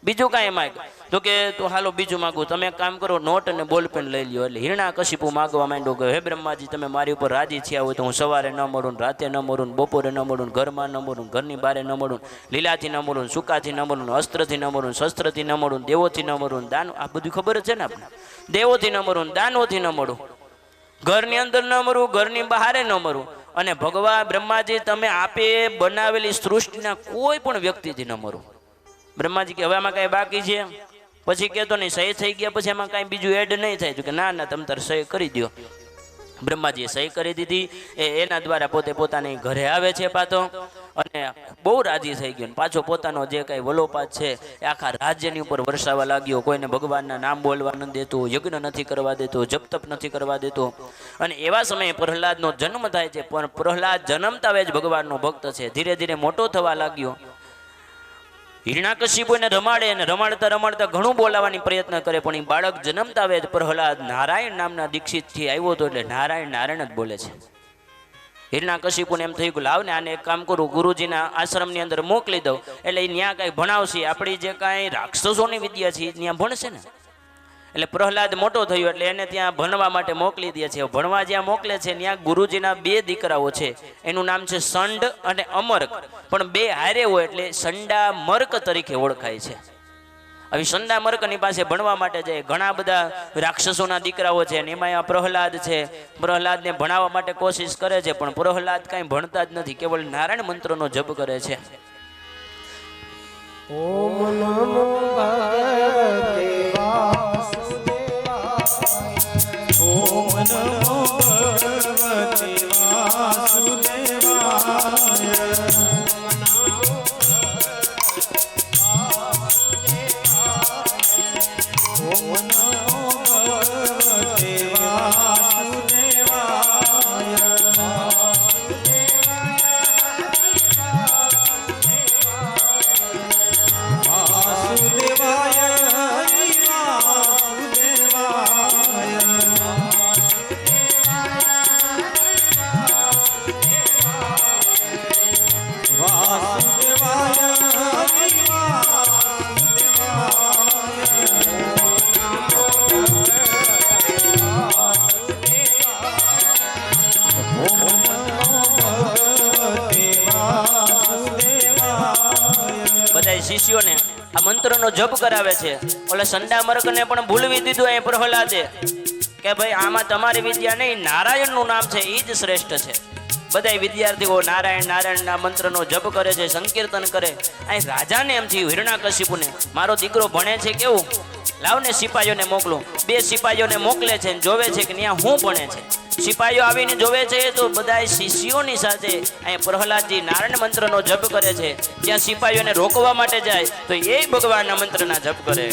બીજું કાંઈ માગ? તો કે તો હાલો બીજું માગું. તમે એક કામ કરો, નોટ અને બોલપેન લઈ લ્યો. એટલે હિરણાકશિપુ માગવા માંડ્યો કે હે બ્રહ્માજી, તમે મારી ઉપર રાજી થયા હોય તો હું સવારે ન મળું, રાતે ન મળું, બપોરે ન મળું, ઘરમાં ન મળું, ઘરની બહારે ન મળું, લીલાથી ન મળું, સૂકાથી ન મળું, અસ્ત્રથી ન મળું, શસ્ત્રથી ન મળું, દેવોથી ન મળું, દાન, આ બધું ખબર જ છે ને આપણે. દેવોથી ન મળું, દાનોથી ન મળું, ઘરની અંદર ન મરું, ઘરની બહારે ન મરું, અને ભગવાન બ્રહ્માજી તમે આપે બનાવેલી સૃષ્ટિના કોઈ પણ વ્યક્તિથી ન મરું. બ્રહ્માજી કે હવે આમાં કાંઈ બાકી છે? પછી કહેતો નહીં, સહી થઈ ગયા પછી એમાં કાંઈ બીજું એડ નહીં થાય. તો કે ના ના તમે તાર સહી કરી દો. બ્રહ્માજીએ સહી કરી દીધી. એના દ્વારા પોતે પોતાની ઘરે આવે છે પાછો, અને બહુ રાજી થઈ ગયો. પાછો પોતાનો જે કાંઈ વલોપાત છે એ આખા રાજ્યની ઉપર વરસાવવા લાગ્યો. કોઈને ભગવાનના નામ બોલવા ન દેતો, યજ્ઞ નથી કરવા દેતો, જપ તપ નથી કરવા દેતો. અને એવા સમયે પ્રહલાદનો જન્મ થાય છે. પણ પ્રહલાદ જન્મતા જ ભગવાનનો ભક્ત છે. ધીરે ધીરે મોટો થવા લાગ્યો. હિરણાકશિપુને રમાડે અને રમાડતા રમાડતા ઘણું બોલાવવાની પ્રયત્ન કરે, પણ એ બાળક જન્મતા આવે પ્રહલાદ નારાયણ નામના દીક્ષિતથી આવ્યો હતો, એટલે નારાયણ નારાયણ જ બોલે છે. હિરણાકશિપુને એમ થયું કે લાવ ને આને એક કામ કરું, ગુરુજીના આશ્રમની અંદર મોકલી દઉં, એટલે એ ત્યાં કાંઈ ભણાવશે, આપણી જે કાંઈ રાક્ષસોની વિદ્યા છે એ ત્યાં ભણશે ને. એટલે પ્રહલાદ મોટો થયો એટલે એને ત્યાં ભણવા માટે મોકલી દે છે. ભણવા જ્યાં મોકલે છે ત્યાં ગુરુજીના 2 દીકરાઓ છે, એનું નામ છે સંડ અને અમર્ક, પણ 2 હારે હોય એટલે સંડા મર્ક તરીકે ઓળખાય છે. હવે સંડા મર્કની પાસે ભણવા માટે જાય. ઘણા બધા રાક્ષસોના દીકરાઓ છે, એમાં આ પ્રહલાદ છે. પ્રહલાદને ભણાવવા માટે કોશિશ કરે છે, પણ પ્રહલાદ કાંઈ ભણતા જ નથી, કેવળ નારાયણ મંત્રનો જપ કરે છે. ઓમ નમો ભગવતે ઓમ નમો ભગવતે શિષ્યોને આ મંત્રનો જપ કરાવે છે. ઓલા સંડા મર્કને પણ ભૂલવી દીધું અહીં પ્રહલાદે કે ભાઈ આમાં તમારી વિદ્યા નહીં, નારાયણનું નામ છે એ જ શ્રેષ્ઠ છે. બધા વિદ્યાર્થીઓ નારાયણ નારાયણના મંત્રનો જપ કરે છે, સંકીર્તન કરે. અહીં રાજાને એમ થયું હિરણાકશિપુને મારો દીકરો ભણે છે કેવું, લાવને સિપાહીઓને મોકલું. 2 સિપાહીઓને મોકલે છે, જોવે છે કે ત્યાં હું ભણે છે. સિપાહીઓ આવીને જોવે છે તો બધા શિષ્યોની સાથે અહીંયા પ્રહલાદજી નારાયણ મંત્રનો જપ કરે છે. જ્યાં સિપાહીઓને રોકવા માટે જાય તો એ ભગવાનના મંત્રના જપ કરે.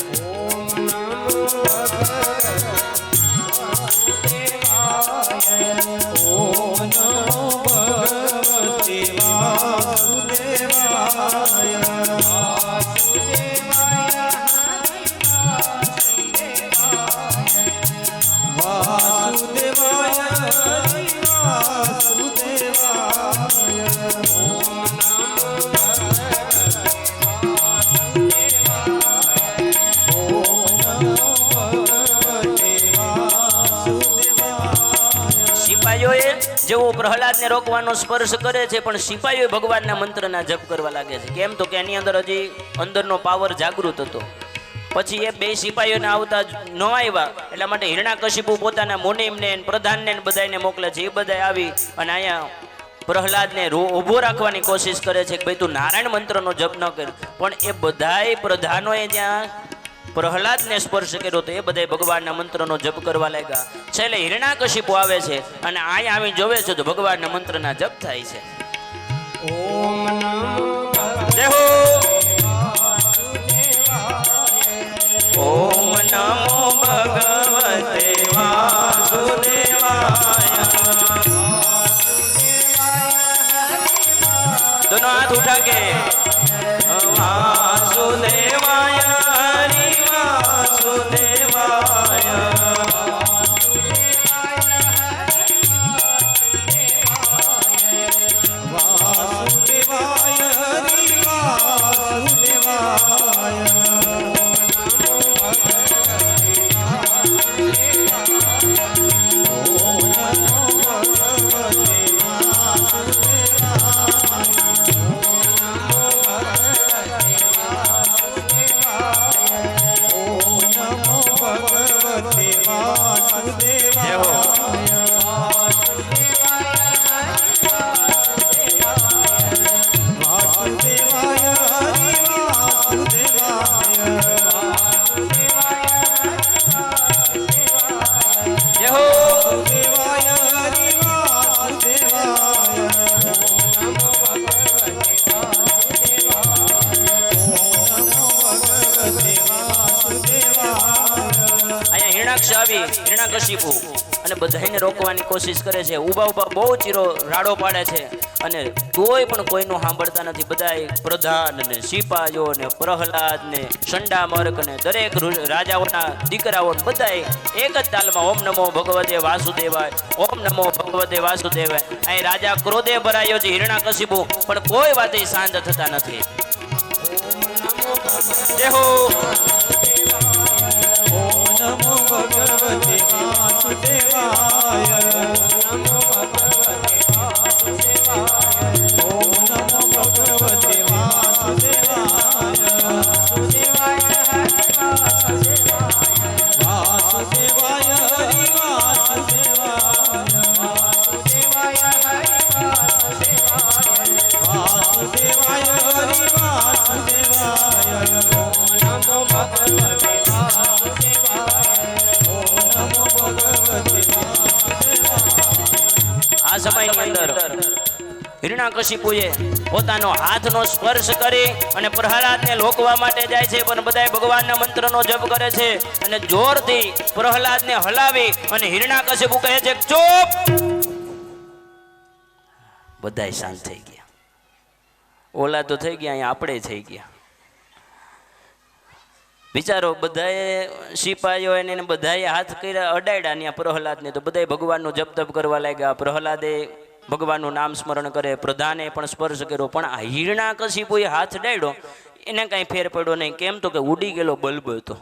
જેવો પ્રહલાદને રોકવાનો સ્પર્શ કરે છે, પણ સિપાહીઓ ભગવાનના મંત્રના જપ કરવા લાગે છે. કેમ? તો કે એની અંદર હજી અંદરનો પાવર જાગૃત હતો. પછી એ 2 સિપાહીઓને આવતા ન આવ્યા, એટલા માટે હિરણાકશિપુ પોતાના મુનિમને પ્રધાનને બધાને મોકલે છે. એ બધા આવી અને અહીંયા પ્રહલાદને ઊભો રાખવાની કોશિશ કરે છે કે ભાઈ તું નારાયણ મંત્રનો જપ ન કર. પણ એ બધાય પ્રધાનોએ જ્યાં પ્રહલાદને સ્પર્શ કર્યો તો એ બધા ભગવાનના મંત્રનો જપ કરવા લાગ્યા. છેલ્લે હિરણાકશિપુ આવે છે અને અહીંયા આવી જોવે છે તો ભગવાનના મંત્રના જપ થાય છે. ઓમ નમો દેહો ઓમ નમો ભગવતે વાસુદેવાય. दोनों हाथ उठा के वासुदेवाय વાસુદેવાય હરિ વાસુદેવાય વાસુદેવાય હરિ વાસુદેવાય હિરણાકશિપુ અને બધાને રોકવાની કોશિશ કરે છે. ઊભા ઊભા બહુ ચીરો રાડો પાડે છે અને તોય પણ કોઈનું સાંભળતા નથી. બધાય પ્રધાન ને સિપાહીઓ ને પ્રહલાદ ને સંડામર્ક ને દરેક રાજાઓના દીકરાઓ બધાય એક જ તાલમાં ઓમ નમો ભગવતે વાસુદેવાય, ઓમ નમો ભગવતે વાસુદેવાય. અહીં રાજા ક્રોધે ભરાયો છે હિરણાકશિપુ, પણ કોઈ વાતે શાંત થતા નથી. જય હો નમો ભગવતે વાસુદેવાય નમો ભગવતે વાસુદેવાય ઓમ નમો ભગવતે વાસુદેવાય વાસુદેવાય હરિ વાસુદેવાય હરિ વાસુદેવાય વાસુદેવાય હરિ વાસુદેવાય હરિ વાસુદેવાય ઓમ નમો ભગવતે આ સમયની અંદર હિરણાકશિપુએ પોતાનો હાથનો સ્પર્શ કરી અને પ્રહલાદને લોકવા માટે જાય છે, પણ બધાય ભગવાનના મંત્રનો જપ કરે છે અને જોરથી પ્રહલાદને હલાવી અને હિરણાકશિપુ કહે છે ચૂપ. બધાય શાંત થઈ ગયા. ઓલા તો થઈ ગયા, અહીંયા આપણે થઈ ગયા. વિચારો, બધાએ સિપાહીઓ એને બધાએ હાથ કર્યા અડાડ્યા ત્યાં પ્રહલાદને, તો બધાએ ભગવાનનું જપ તપ કરવા લાગ્યા. પ્રહલાદે ભગવાનનું નામ સ્મરણ કરે, પ્રધાને પણ સ્પર્શ કર્યો, પણ આ હિરણાકશિપુએ હાથ ડાડ્યો એને કાંઈ ફેર પડ્યો નહીં. કેમ તો કે ઉડી ગયેલો બલ્બ હતો.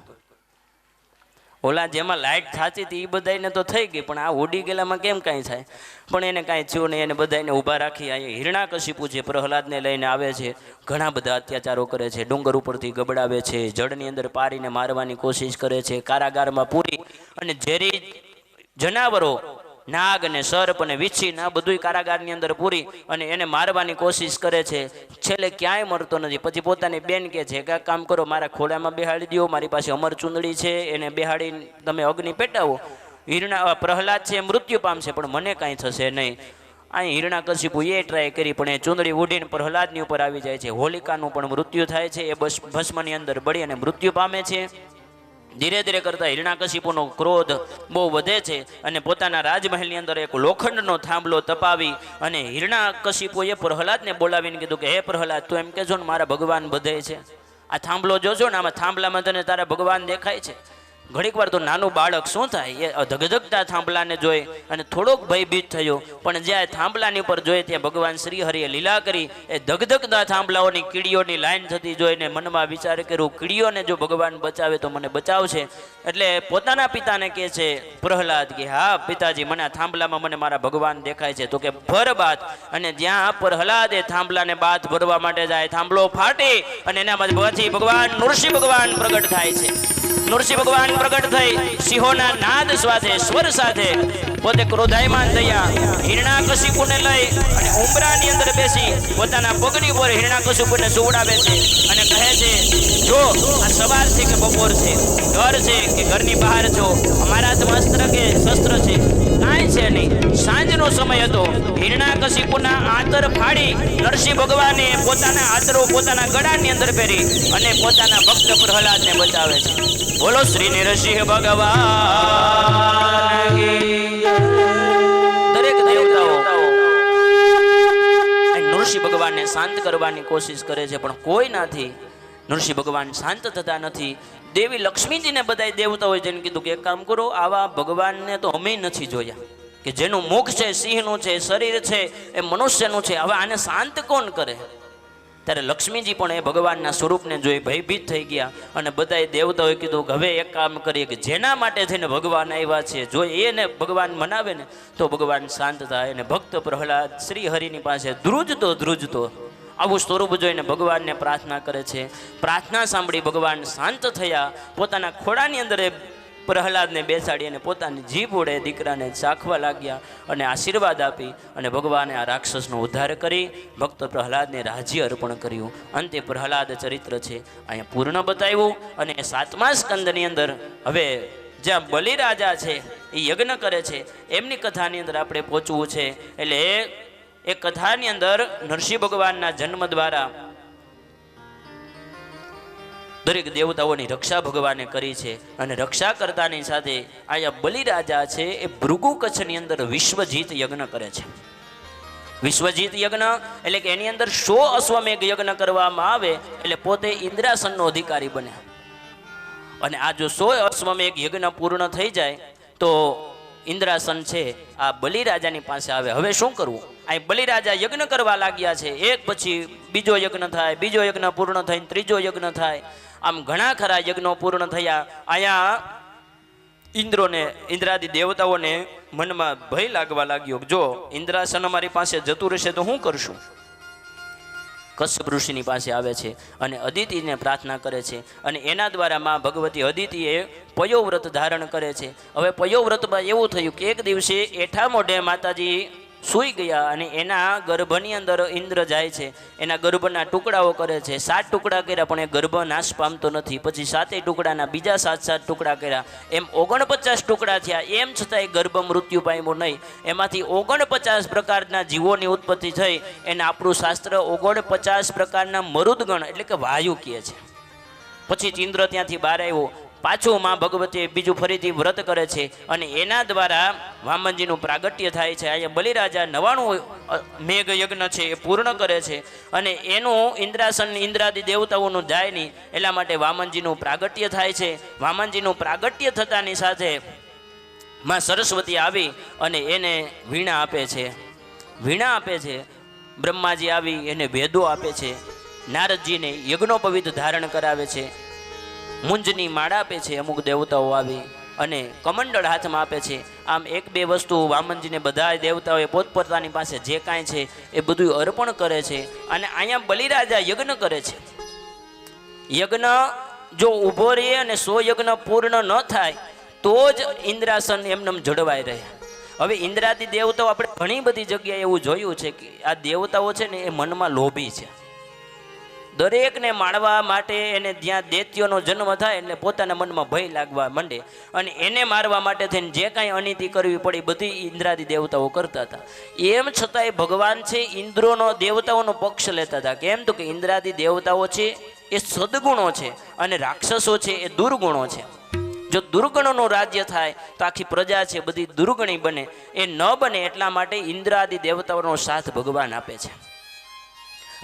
ઓલા જેમાં લાઇટ થતી હતી એ બધાને તો થઈ ગઈ, પણ આ ઉડી ગયેલામાં કેમ કાંઈ થાય? પણ એને કાંઈ થયું નહીં. એને બધાને ઊભા રાખી અહીંયા હિરણાકશિપુ જે પ્રહલાદને લઈને આવે છે, ઘણા બધા અત્યાચારો કરે છે. ડુંગર ઉપરથી ગબડાવે છે, જળની અંદર પારીને મારવાની કોશિશ કરે છે, કારાગારમાં પૂરી અને ઝેરી જનાવરો નાગ ને સર્પ ને વીછી ના બધું કારાગારની અંદર પૂરી અને એને મારવાની કોશિશ કરે છે. છેલ્લે ક્યાંય મરતો નથી. પછી પોતાની બેન કહે છે કે કામ કરો, મારા ખોળામાં બેહાડી દો, મારી પાસે અમર ચૂંદડી છે, એને બેહાડી તમે અગ્નિ પેટાવો. પ્રહલાદ છે મૃત્યુ પામશે પણ મને કાંઈ થશે નહીં. અહીં હિરણાકશિપુ એ ટ્રાય કરી પણ એ ચૂંદડી ઉડીને પ્રહલાદની ઉપર આવી જાય છે. હોલિકાનું પણ મૃત્યુ થાય છે. એ ભસ્મની અંદર બળી અને મૃત્યુ પામે છે. ધીરે ધીરે કરતા હિરણાકશિપુનો ક્રોધ બહુ વધે છે અને પોતાના રાજમહેલની અંદર એક લોખંડનો થાંભલો તપાવી અને હિરણાકશિપુએ પ્રહલાદને બોલાવીને કીધું કે હે પ્રહલાદ, તું એમ કહેજો ને મારા ભગવાન બધે છે. આ થાંભલો જોજો ને, આમાં થાંભલામાં તને તારા ભગવાન દેખાય છે. ઘડીક વાર તો નાનું બાળક શું થાય એ ધગધગતા થાંભલાને જોઈ અને થોડોક ભયભીત થયો, પણ જ્યાં થાંભલાની ઉપર જોઈ ત્યાં ભગવાન શ્રી હરિએ લીલા કરી. એ ધગધગતા થાંભલાઓની કીડીઓની લાઈન થતી જોઈને મનમાં વિચાર કર્યો, કીડીઓને જો ભગવાન બચાવે તો મને બચાવશે. એટલે પોતાના પિતાને કહે છે પ્રહલાદ કે હા પિતાજી, મને આ થાંભલામાં મને મારા ભગવાન દેખાય છે. તો કે ભર બાત. અને જ્યાં પ્રહલાદ એ થાંભલાને બાથ ભરવા માટે જાય, થાંભલો ફાટી અને એનામાંથી ભગવાન નૃસિંહ ભગવાન પ્રગટ થાય છે. નૃસિંહ ભગવાન પ્રગટ થઈ સિંહોના નાદ સાથે સ્વર સાથે પોતે ક્રોધાયમાન થયા. હિરણાકશિપુને લઈ અને ઉંબરાની અંદર બેસી પોતાના પગની ઉપર હિરણાકશિપુને સુવડાવે છે અને કહે છે જો આ સવાર છે કે બપોર છે, ઘર છે કે ઘરની બહાર છો, અમારા હાથમાં અસ્ત્ર કે શસ્ત્ર છે, કાંઈ છે નહીં. સાંજનો સમય હતો. હિરણાકશિપુના આંતર ફાડી નરસિંહ ભગવાને પોતાના આંતરો પોતાના ગળાની અંદર પહેરી અને પોતાના ભક્ત પ્રહલાદને બચાવે છે. બોલો શ્રી નરસિંહ ભગવાન. દરેક દેવતાઓ નરસિંહ ભગવાનને શાંત કરવાની કોશિશ કરે છે પણ કોઈ નથી. નરસિંહ ભગવાન શાંત થતા નથી. દેવી લક્ષ્મીજીને બધા દેવતાઓએ જઈને કીધું કે એક કામ કરો, આવા ભગવાનને તો અમે નથી જોયા કે જેનું મુખ છે સિંહનું છે, શરીર છે એ મનુષ્યનું છે, હવે આને શાંત કોણ કરે? ત્યારે લક્ષ્મીજી પણ એ ભગવાનના સ્વરૂપને જોઈ ભયભીત થઈ ગયા અને બધાએ દેવતાઓએ કીધું કે હવે એક કામ કરીએ કે જેના માટે થઈને ભગવાન આવ્યા છે, જો એને ભગવાન મનાવે ને તો ભગવાન શાંત થાય. અને ભક્ત પ્રહલાદ શ્રી હરિની પાસે ધ્રુજતો આવું સ્વરૂપ જોઈને ભગવાનને પ્રાર્થના કરે છે. પ્રાર્થના સાંભળી ભગવાન શાંત થયા. પોતાના ખોળાની અંદર એ પ્રહલાદને બેસાડી અને પોતાની જીભ વડે દીકરાને ચાખવા લાગ્યા અને આશીર્વાદ આપી અને ભગવાને આ રાક્ષસનો ઉદ્ધાર કરી ભક્ત પ્રહલાદને રાજ્ય અર્પણ કર્યું. અંતે પ્રહલાદ ચરિત્ર છે અહીંયા પૂર્ણ બતાવ્યું. અને 7મા સ્કંદની અંદર હવે જ્યાં બલિરાજા છે એ યજ્ઞ કરે છે એમની કથાની અંદર આપણે પહોંચવું છે. એટલે એ કથાની અંદર નરસિંહ ભગવાનના જન્મ દ્વારા દરેક દેવતાઓની રક્ષા ભગવાને કરી છે. અને રક્ષા કરતાની સાથે અહીંયા બલિરાજા છે એ ભૃગુ કચ્છની અંદર વિશ્વજીત યજ્ઞ કરે છે. વિશ્વજીત યજ્ઞ એટલે કે એની અંદર 100 અશ્વમેઘ યજ્ઞ કરવામાં આવે એટલે પોતે ઇન્દ્રાસનનો અધિકારી બને. અને આ જો 100 અશ્વમેઘ યજ્ઞ પૂર્ણ થઈ જાય તો ઇન્દ્રાસન છે આ બલિરાજાની પાસે આવે. હવે શું કરવું? અહીં બલિરાજા યજ્ઞ કરવા લાગ્યા છે. એક પછી બીજો યજ્ઞ થાય, બીજો યજ્ઞ પૂર્ણ થઈને ત્રીજો યજ્ઞ થાય. આમ ઘણા ખરા યજ્ઞો પૂર્ણ થયા. અહીંયા ઇન્દ્રાદિ દેવતાઓને મનમાં ભય લાગવા લાગ્યો, જો ઇન્દ્રાસન અમારી પાસે જતું રહેશે તો શું કરશું? કશ્યપ ઋષિની પાસે આવે છે અને અદિતિને પ્રાર્થના કરે છે. અને એના દ્વારા માં ભગવતી અદિતિએ પયોવ્રત ધારણ કરે છે. હવે પયોવ્રતમાં એવું થયું કે એક દિવસે એઠા મોઢે માતાજી સૂઈ ગયા અને એના ગર્ભની અંદર ઇન્દ્ર જાય છે, એના ગર્ભના ટુકડાઓ કરે છે. 7 ટુકડા કર્યા પણ એ ગર્ભ નાશ પામતો નથી. પછી 7 ટુકડાના બીજા 7 ટુકડા કર્યા, એમ 49 ટુકડા થયા. એમ છતાં એ ગર્ભ મૃત્યુ પામ્યો નહીં. એમાંથી 49 પ્રકારના જીવોની ઉત્પત્તિ થઈ. એને આપણું શાસ્ત્ર 49 પ્રકારના મરુદગણ એટલે કે વાયુ કહે છે. પછી ઇન્દ્ર ત્યાંથી બહાર આવ્યો. પાછું માં ભગવતી બીજું ફરીથી વ્રત કરે છે અને એના દ્વારા વામનજીનું પ્રાગટ્ય થાય છે. અહીંયા બલિરાજા 99 મેઘ યજ્ઞ છે એ પૂર્ણ કરે છે અને એનું ઇન્દ્રાસન ઇન્દ્રાદિ દેવતાઓનું જાય નહીં એટલા માટે વામનજીનું પ્રાગટ્ય થાય છે. વામનજીનું પ્રાગટ્ય થતાની સાથે માં સરસ્વતી આવી અને એને વીણા આપે છે. બ્રહ્માજી આવી એને વેદો આપે છે. નારદજીને યજ્ઞોપવિત ધારણ કરાવે છે. મુંજની માળા આપે છે અમુક દેવતાઓ આવી અને કમંડળ હાથમાં આપે છે. આમ 1-2 વસ્તુ વામનજીને બધા દેવતાઓએ પોતપોતાની પાસે જે કાંઈ છે એ બધું અર્પણ કરે છે. અને અહીંયા બલિરાજા યજ્ઞ કરે છે. યજ્ઞ જો ઊભો રહે અને 100 યજ્ઞ પૂર્ણ ન થાય તો જ ઇન્દ્રાસન એમનેમ જળવાઈ રહે. હવે ઇન્દ્રાદિ દેવતાઓ આપણે ઘણી બધી જગ્યાએ એવું જોયું છે કે આ દેવતાઓ છે ને એ મનમાં લોભી છે. દરેકને મારવા માટે એને જ્યાં દૈત્યોનો જન્મ થાય એટલે પોતાના મનમાં ભય લાગવા માંડે અને એને મારવા માટે થઈને જે કાંઈ અનીતિ કરવી પડી બધી ઇન્દ્રાદિ દેવતાઓ કરતા હતા. એમ છતાંય ભગવાન છે ઇન્દ્રોનો દેવતાઓનો પક્ષ લેતા હતા. કેમ તો કે ઇન્દ્રાદિ દેવતાઓ છે એ સદગુણો છે અને રાક્ષસો છે એ દુર્ગુણો છે. જો દુર્ગણોનું રાજ્ય થાય તો આખી પ્રજા છે બધી દુર્ગણી બને. એ ન બને એટલા માટે ઇન્દ્રાદિ દેવતાઓનો સાથ ભગવાન આપે છે.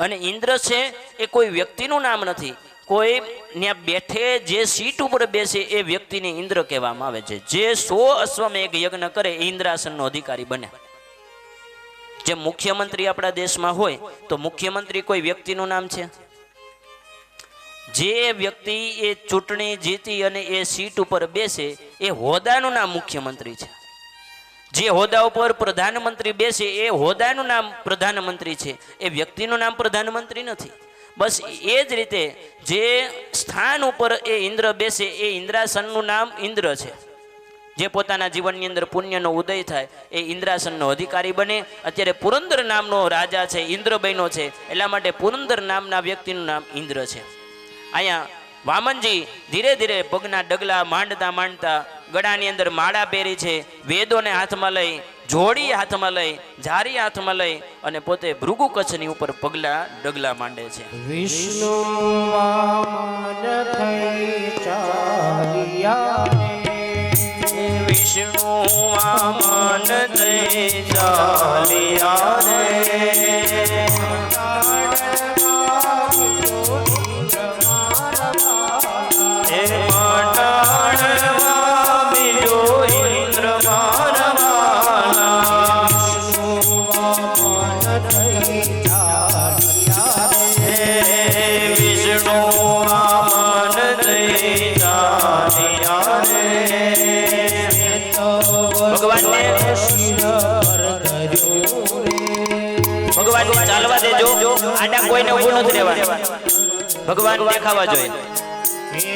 અને ઇન્દ્ર છે એ કોઈ વ્યક્તિનું નામ નથી. કોઈ ત્યાં બેઠે જે સીટ ઉપર બેસે એ વ્યક્તિને ઇન્દ્ર કહેવામાં આવે છે. જે 100 અશ્વમેઘ યજ્ઞ કરે એ ઇન્દ્રાસનનો અધિકારી બને. જે મુખ્યમંત્રી આપણા દેશમાં હોય તો મુખ્યમંત્રી કોઈ વ્યક્તિનું નામ છે? જે વ્યક્તિ એ ચૂંટણી જીતી અને એ સીટ ઉપર બેસે એ હોદ્દાનું નામ મુખ્યમંત્રી છે. જે હોદ્દા ઉપર પ્રધાનમંત્રી બેસે એ હોદ્દાનું નામ પ્રધાનમંત્રી છે. એ વ્યક્તિનું નામ પ્રધાનમંત્રી નથી. બસ એ જ રીતે જે સ્થાન ઉપર એ ઇન્દ્ર બેસે એ ઇન્દ્રાસનનું નામ ઇન્દ્ર છે. જે પોતાના જીવનની અંદર પુણ્યનો ઉદય થાય એ ઇન્દ્રાસનનો અધિકારી બને. અત્યારે પુરંદર નામનો રાજા છે, ઇન્દ્ર બન્યો છે, એટલા માટે પુરંદર નામના વ્યક્તિનું નામ ઇન્દ્ર છે. અહીંયા વામનજી ધીરે ધીરે પગના ડગલા માંડતા ગળાની અંદર માળા પહેરી છે, વેદોને હાથમાં લઈ, જોડી હાથમાં લઈ, જારી હાથમાં લઈ અને પોતે ભૃગુ કચ્છની ઉપર પગલા ડગલા માંડે છે. વિષ્ણુ વામન થઈ ચાલ્યા રે, વિષ્ણુ વામન થઈ ચાલ્યા રે, દેજો, આડા કોઈને ઊભું નથી રહેવાનું, ભગવાન દેખાવા જોઈએ. હે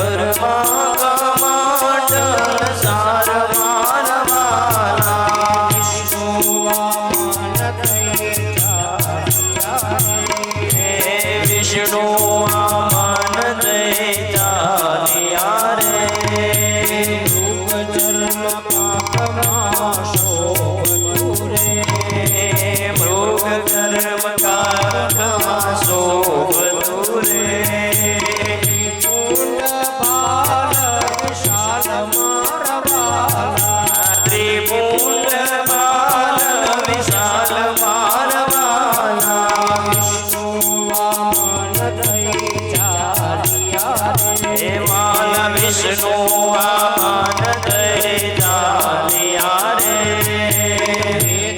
ઘરમાં કમંડળ સાર મારવાલા, વિષ્ણુ વામન થઈ ચાલ્યા રે. વિષ્ણુ વામન થઈ ચાલ્યા રે. મૃગ ચર્મ કાખમાં શોભતું રે. ત્રિપુંડ બાલ વિશાલ મારવાલા, વિષ્ણુ વામન થઈ ચાલ્યા રે. વાલા વિષ્ણુ વામન થઈ ચાલ્યા રે.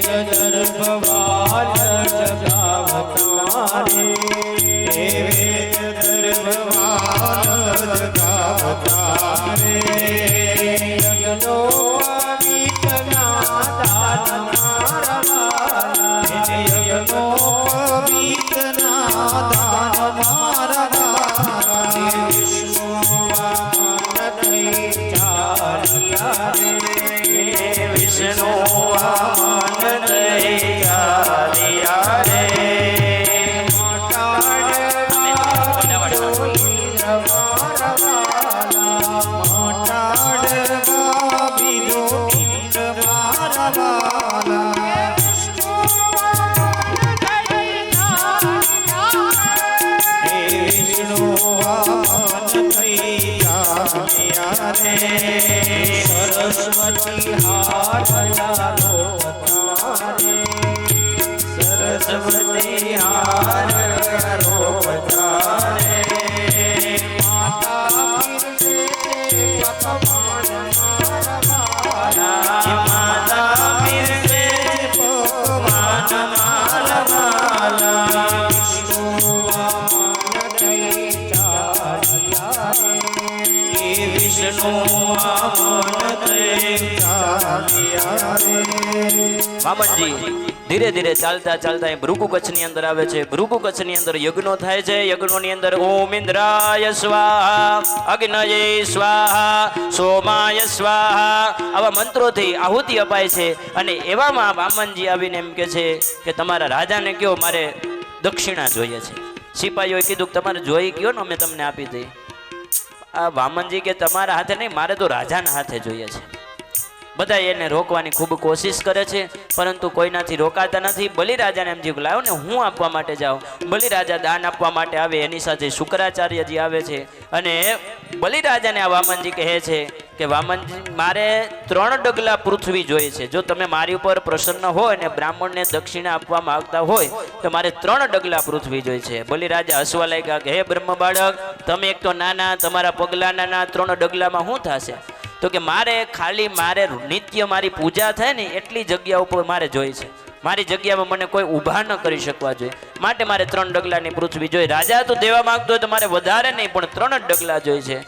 ગર્ભવાલ જગાવતા રે. ગર્ભવાલ જગાવતા રે. યજ્ઞો અમિતના દાન મારવાલા, યજ્ઞો અમિતના દાન મારવાલા, વિષ્ણુ વામન થઈ ચાલ્યા રે. વિષ્ણુ વામન થઈ ચાલ્યા રે. સરસ્વતી હાર સરસ્વતી હાર રોપતા રે. માતા પીરસે પકવાન મારવાલા, વિષ્ણુ વામન થઈ ચાલ્યા રે. વિષ્ણુ વામન થઈ ચાલ્યા રે. વામનજી ધીરે ધીરે ચાલતા ચાલતા એ ભૃગુ કચ્છની અંદર આવે છે. ભૃગુ કચ્છની અંદર યજ્ઞો થાય છે. યજ્ઞોની અંદર ઓમ ઇન્દ્રાય સ્વાહા, અગ્નયે સ્વાહા, સોમાય સ્વાહા આવા મંત્રોથી આહુતિ અપાય છે. અને એવામાં વામનજી આવીને એમ કે છે કે તમારા રાજાને કયો મારે દક્ષિણા જોઈએ છે. સિપાહીઓએ કીધું કે તમારે જોઈ કયો ને અમે તમને આપી દઈએ. આ વામનજી કે તમારા હાથે નહીં, મારે તો રાજાના હાથે જોઈએ છે. બધા એને રોકવાની ખૂબ કોશિશ કરે છે, પરંતુ કોઈનાથી રોકાતા નથી. બલિરાજાને એમ થયું લાવો ને હું આપવા માટે જાઉં. બલિરાજા દાન આપવા માટે આવે, એની સાથે શુક્રાચાર્યજી આવે છે. અને બલિરાજાને આ વામનજી કહે છે કે વામનજી મારે 3 ડગલા પૃથ્વી જોઈએ છે. જો તમે મારી ઉપર પ્રસન્ન હોય ને બ્રાહ્મણને દક્ષિણા આપવા માંગતા હોય તો મારે 3 ડગલા પૃથ્વી જોઈએ છે. બલિરાજા હસવા લાગ્યા કે હે બ્રહ્મ બાળક, તમે એક તો નાના, તમારા પગલા નાના, 3 ડગલામાં શું થશે? તો કે મારે ખાલી નિત્ય મારી પૂજા થાય ને એટલી જગ્યા ઉપર મારે જોઈ છે. મારી જગ્યામાં મને કોઈ ઊભા ન કરી શકવા જોઈએ, માટે મારે 3 ડગલાની પૃથ્વી જોઈએ. રાજા તો દેવા માંગતો હોય તો મારે વધારે નહીં પણ 3 જ ડગલા જોઈએ છે.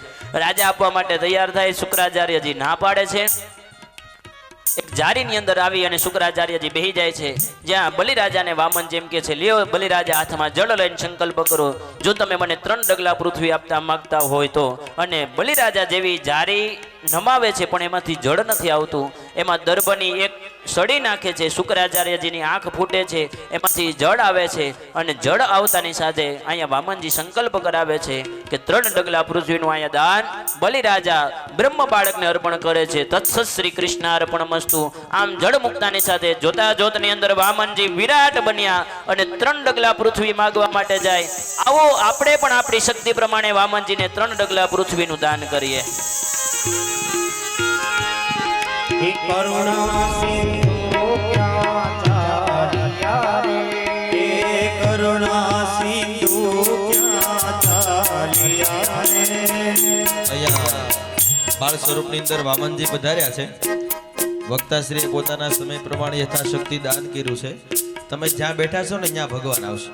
રાજા આપવા માટે તૈયાર થાય. શુક્રાચાર્યજી ના પાડે છે. એક જારીની અંદર આવી અને શુક્રાચાર્યજી બેહી જાય છે, જ્યાં બલિરાજાને વામન જેમ કે છે લ્યો બલિરાજા હાથમાં જળ લઈને સંકલ્પ કરો, જો તમે મને 3 ડગલા પૃથ્વી આપતા માંગતા હોય તો. અને બલિરાજા જેવી જારી નમાવે છે પણ એમાંથી જળ નથી આવતું. એમાં દર્ભની એક સડી નાખે છે. શુક્રાચાર્યજીની આંખ ફૂટે છે, એમાંથી જળ આવે છે. અને જળ આવતાની સાથે અહીંયા વામનજી સંકલ્પ કરાવે છે કે 3 ડગલા પૃથ્વીનું અહીંયા દાન બલિરાજા બ્રહ્મ બાળકને અર્પણ કરે છે. તત્સત શ્રી કૃષ્ણ અર્પણમસ્તુ. આમ જળ મુક્તાની સાથે જોતા જોતની અંદર વામનજી વિરાટ બન્યા અને 3 ડગલા પૃથ્વી માંગવા માટે જાય. આવો આપણે પણ આપણી શક્તિ પ્રમાણે વામનજીને 3 ડગલા પૃથ્વીનું દાન કરીએ. કરુણા સિંધુ ક્યાં ચાલ્યા રે. કરુણા સિંધુ ક્યાં ચાલ્યા રે. અહીંયા બાળ સ્વરૂપની અંદર વામનજી પધાર્યા છે. વક્તાશ્રીએ પોતાના સમય પ્રમાણે યથાશક્તિ દાન કર્યું છે. તમે જ્યાં બેઠા છો ને ત્યાં ભગવાન આવશે.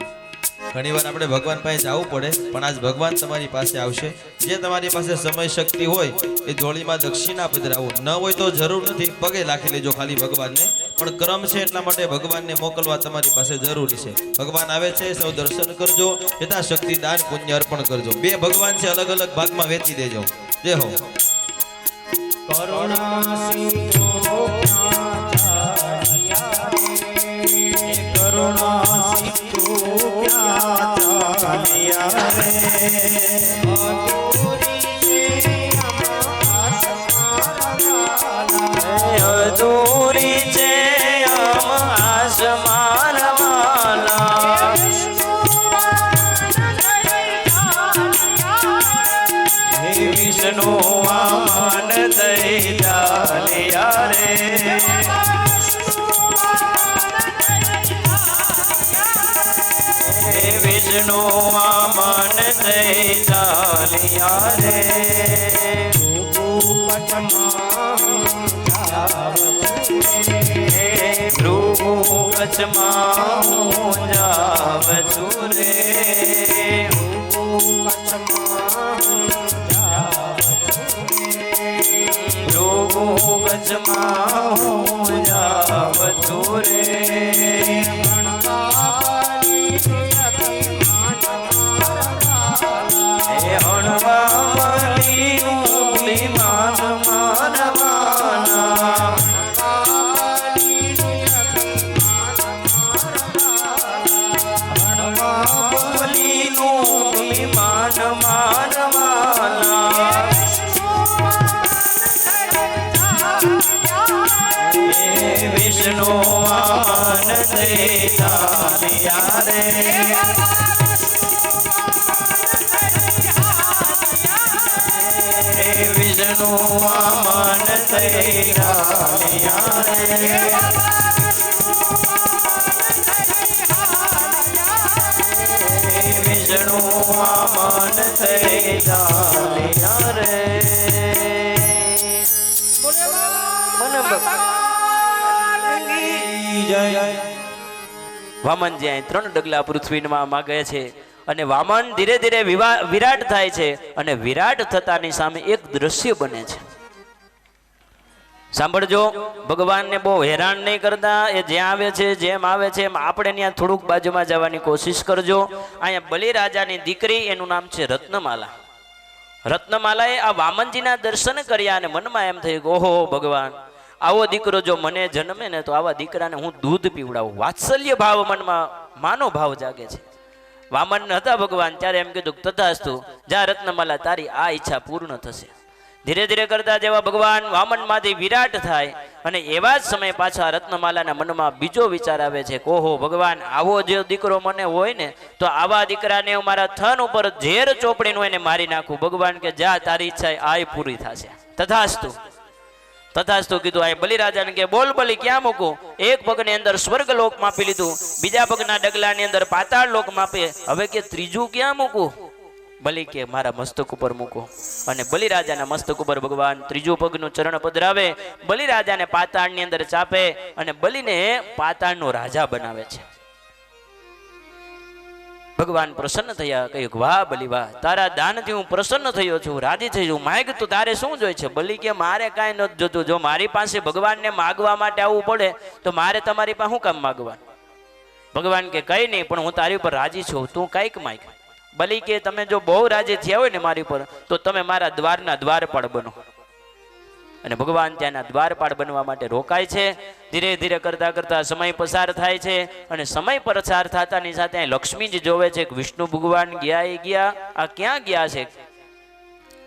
ઘણીવાર આપણે ભગવાન પાસે જવું પડે, પણ આજ ભગવાન તમારી પાસે આવશે. જે તમારી પાસે સમય શક્તિ હોય એ જોડીમાં દક્ષિણા પધરાવો. ન હોય તો જરૂર નથી, પગે લાખી લેજો ખાલી ભગવાનને. પણ ક્રમ છે એટલા માટે ભગવાનને મોકલવા તમારી પાસે જરૂરી છે. ભગવાન આવે છે, સૌ દર્શન કરજો, યથાશક્તિ દાન પુણ્ય અર્પણ કરજો. બે ભગવાન છે, અલગ અલગ ભાગમાં વેચી દેજો. જય હો. કરુણા સિંધુ કરુણા સિંધુ ક્યાં ચાલ્યા રે અધૂરી છે આસ મારવાલા હે વિષ્ણુ આન દઈ ચાલ્યા રે હે વિષ્ણુ આન દઈ ચાલ્યા રે ભૃગુ કચ્છમાં હું જાવ છું રે ભૃગુ કચ્છમાં હું જાવ છું રે હણવાલીનું વિમાન મારવાના હણવાલીનું વિમાન મારવાના વિષ્ણુ આન દેતા રે વિષ્ણુ આમન તૈયાર વિષ્ણુ આમન તૈયાર વામનજી અહીં 3 ડગલા પૃથ્વીમાં માગે છે અને વામન ધીરે ધીરે વિરાટ થાય છે અને વિરાટ થતાની સામે એક દ્રશ્ય બને છે. સાંભળજો, ભગવાનને બહુ હેરાન નહીં કરતા. એ જ્યાં આવે છે જેમ આવે છે એમ આપણે ત્યાં થોડુંક બાજુમાં જવાની કોશિશ કરજો. અહીંયા બલિરાજાની દીકરી, એનું નામ છે રત્નમાલા. રત્નમાલાએ આ વામનજીના દર્શન કર્યા અને મનમાં એમ થયું કે ઓહો ભગવાન, આવો દીકરો જો મને જન્મે ને તો આવા દીકરાને હું દૂધ પીવડાવું. વાત્સલ્ય ભાવ મનમાં માનો ભાવ જાગે છે. વામન હતા ભગવાન, ત્યારે એમ કીધું તથાસ્તુ, જા રત્નમાલા, તારી આ ઈચ્છા પૂર્ણ થશે. ધીરે ધીરે કરતા જેવા ભગવાન વામનમાંથી વિરાટ થાય અને એવા જ સમયે પાછા રત્નમાલાના મનમાં બીજો વિચાર આવે છે કે ઓહો ભગવાન, આવો જે દીકરો મને હોય ને તો આવા દીકરાને હું મારા થન ઉપર ઝેર ચોપડીનું એને મારી નાખું. ભગવાન કે જા, તારી ઈચ્છા આ પૂરી થશે. તથાસ્તુ તથાસ્તુ કીધું. આ બલિરાજાને કે બોલ બલી, ક્યાં મૂકું? એક પગની અંદર સ્વર્ગ લોક માપી લીધું, બીજા પગના ડગલાની અંદર પાતાળ લોક માપે. હવે કે ત્રીજું ક્યાં મૂકું? બલિ કે મારા મસ્તક ઉપર મૂકો. અને બલિરાજાના મસ્તક ઉપર ભગવાન ત્રીજું પગનું ચરણ પધરાવે, બલિરાજાને પાતાળની અંદર ચાપે અને બલિને પાતાળનો રાજા બનાવે છે. ભગવાન પ્રસન્ન થયા, કહ્યું વાહ બલિ વાહ, તારા દાનથી હું પ્રસન્ન થયો છું, રાજી થઈ છું. માગ તું, તારે શું જોઈએ છે? બલિ કે મારે કાંઈ નથી જોતું. જો મારી પાસે ભગવાનને માગવા માટે આવવું પડે તો મારે તમારી પાસે શું કામ માગવા? ભગવાન કે કઈ નહીં, પણ હું તારી ઉપર રાજી છું, તું કઈક માગ. બલિ કે તમે જો બહુ રાજી થયા હોય ને મારી પર તો તમે મારા દ્વારના દ્વારપાળ બનો. અને ભગવાન ત્યાંના દ્વારપાળ બનવા માટે રોકાય છે. ધીરે ધીરે કરતા કરતા સમય પસાર થાય છે અને સમય પસાર થતાની સાથે લક્ષ્મીજી જોવે છે કે વિષ્ણુ ભગવાન ગયા. આ ક્યાં ગયા છે?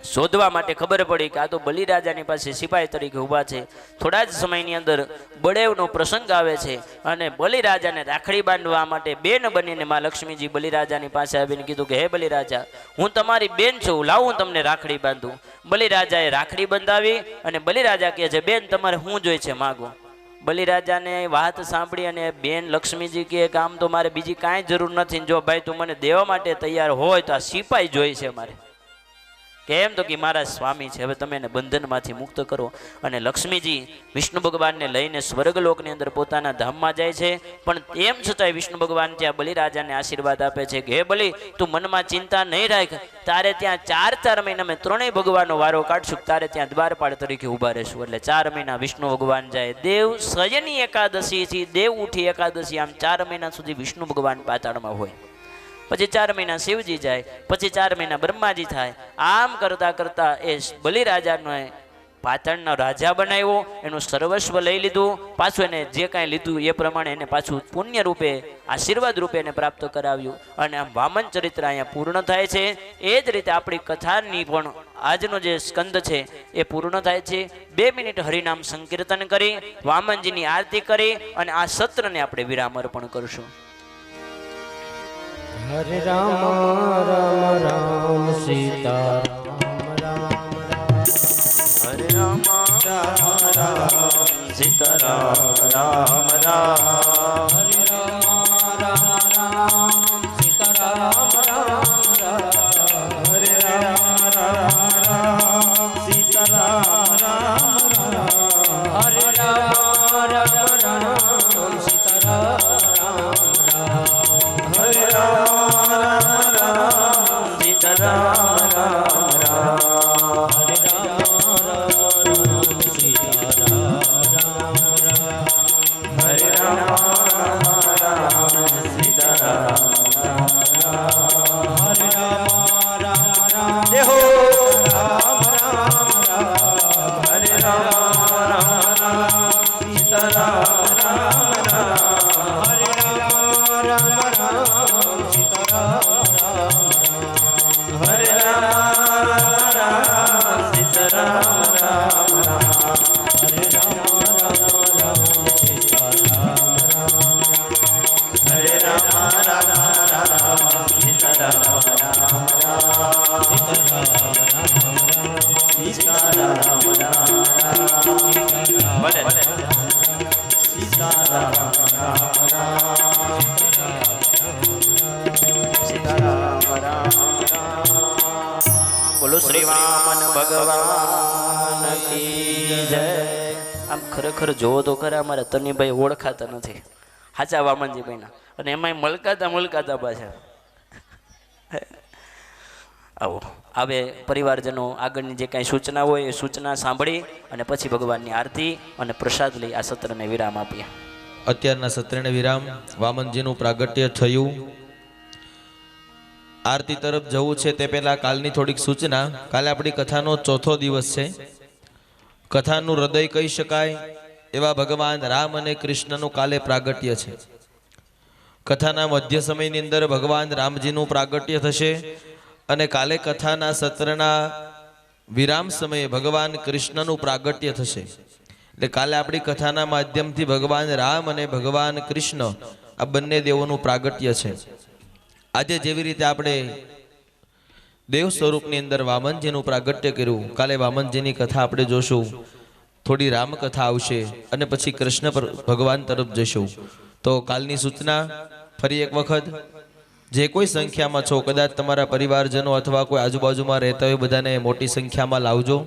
શોધવા માટે ખબર પડી કે આ તો બલિરાજાની પાસે સિપાહી તરીકે ઊભા છે. થોડા જ સમયની અંદર બળેવનો પ્રસંગ આવે છે અને બલિરાજાને રાખડી બાંધવા માટે બેન બનીને માં લક્ષ્મીજી બલિરાજાની પાસે આવીને કીધું કે હે બલિરાજા, હું તમારી બેન છું, લાવ હું તમને રાખડી બાંધું. બલિરાજાએ રાખડી બંધાવી અને બલિરાજા કહે છે બેન તમારે શું જોઈએ છે માગો. બલિરાજાને વાત સાંભળી અને બેન લક્ષ્મીજી કહે કે આમ તો મારે બીજી કાંઈ જરૂર નથી, જો ભાઈ તું મને દેવા માટે તૈયાર હોય તો આ સિપાહી જોઈ છે મારે. કેમ તો કે મારા સ્વામી છે, હવે તમે એને બંધનમાંથી મુક્ત કરો. અને લક્ષ્મીજી વિષ્ણુ ભગવાનને લઈને સ્વર્ગલોકની અંદર પોતાના ધામમાં જાય છે. પણ એમ છતાંય વિષ્ણુ ભગવાન ત્યાં બલિરાજાને આશીર્વાદ આપે છે કે હે બલિ, તું મનમાં ચિંતા નહીં રાખ, તારે ત્યાં 4 મહિના અમે ત્રણેય ભગવાનનો વારો કાઢશું, તારે ત્યાં દ્વારપાળ તરીકે ઊભા રહેશું. એટલે 4 મહિના વિષ્ણુ ભગવાન જાય. દેવ સયની એકાદશીથી દેવ ઉઠી એકાદશી, આમ 4 મહિના સુધી વિષ્ણુ ભગવાન પાતાળમાં હોય. પછી 4 મહિના શિવજી જાય, પછી 4 મહિના બ્રહ્માજી થાય. આમ કરતા કરતા એ બલિરાજાનો પાટણનો રાજા બનાવ્યો, એનું સર્વસ્વ લઈ લીધું, પાછું એને જે કાંઈ લીધું એ પ્રમાણે એને પાછું પુણ્ય રૂપે આશીર્વાદ રૂપે એને પ્રાપ્ત કરાવ્યું. અને આમ વામન ચરિત્ર અહીંયા પૂર્ણ થાય છે. એ જ રીતે આપણી કથાની પણ આજનો જે સ્કંદ છે એ પૂર્ણ થાય છે. 2 મિનિટ હરિનામ સંકીર્તન કરી વામનજીની આરતી કરી અને આ સત્રને આપણે વિરામ અર્પણ કરશું. હરે રામ રામ રામ સીતા રામ રામ હરે રામ રામ રામ સીતારામ રામ રામ હરે રામ રામ રામ સીતા રામ રામ રામ હરે રામ રામ રામ સીતા રામ રામ રામ હરે રામ રામ રામ સીતા રામ રામ હરે રામ રામ રામ સીતા રામ રામ રામ હરે રામ રામ સીતા રામ રામ રામ હરે રામ રામ સીતા રામ રામ હરે રામ રામ રામ દેહો રામ રામ રામ હરે રામ રામ રામ સીતા રામ રામ રામ હરે રામ રામ રામ સીતા રામ રામ રામ હરે રામ રામ સીતા રામ રામ રામ હરે રામ રામ સીતા રામ રામ હરે રામ રામ સીતા રામ રામ ભલે બોલો શ્રી વામન ભગવાન કી જય. આમ ખરેખર જોવો તો ખરા અમારા તનીભાઈ ઓળખાતા નથી, હાચા વામનજી ભાઈના, અને એમાંય મલકાતા પાછા. આવો હવે પરિવારજનો આગળની જે કાંઈ સૂચના હોય એ સૂચના સાંભળી અને પછી ભગવાનની આરતી અને પ્રસાદ લઈ આ સત્રને વિરામ આપીએ. અત્યારના સત્રને વિરામ. વામનજીનું પ્રાગટ્ય થયું, આરતી તરફ જવું છે તે પહેલા કાલની થોડીક સૂચના. કાલે આપણી કથાનો 4થો દિવસ છે. કથાનું હૃદય કહી શકાય એવા ભગવાન રામ અને કૃષ્ણનું કાલે પ્રાગટ્ય છે. કથાના મધ્ય સમયની અંદર ભગવાન રામજીનું પ્રાગટ્ય થશે અને કાલે કથાના સત્રના વિરામ સમયે ભગવાન કૃષ્ણનું પ્રાગટ્ય થશે. એટલે કાલે આપણી કથાના માધ્યમથી ભગવાન રામ અને ભગવાન કૃષ્ણ આ બંને દેવોનું પ્રાગટ્ય છે. આજે જેવી રીતે આપણે દેવ સ્વરૂપની અંદર વામનજીનું પ્રાગટ્ય કર્યું, કાલે વામનજીની કથા આપણે જોશું. થોડી રામકથા આવશે અને પછી કૃષ્ણ ભગવાન તરફ જશું. તો કાલની સૂચના ફરી એક વખત, જે કોઈ સંખ્યામાં છો, કદાચ તમારા પરિવારજનો અથવા કોઈ આજુબાજુમાં રહેતા હોય બધાને મોટી સંખ્યામાં લાવજો,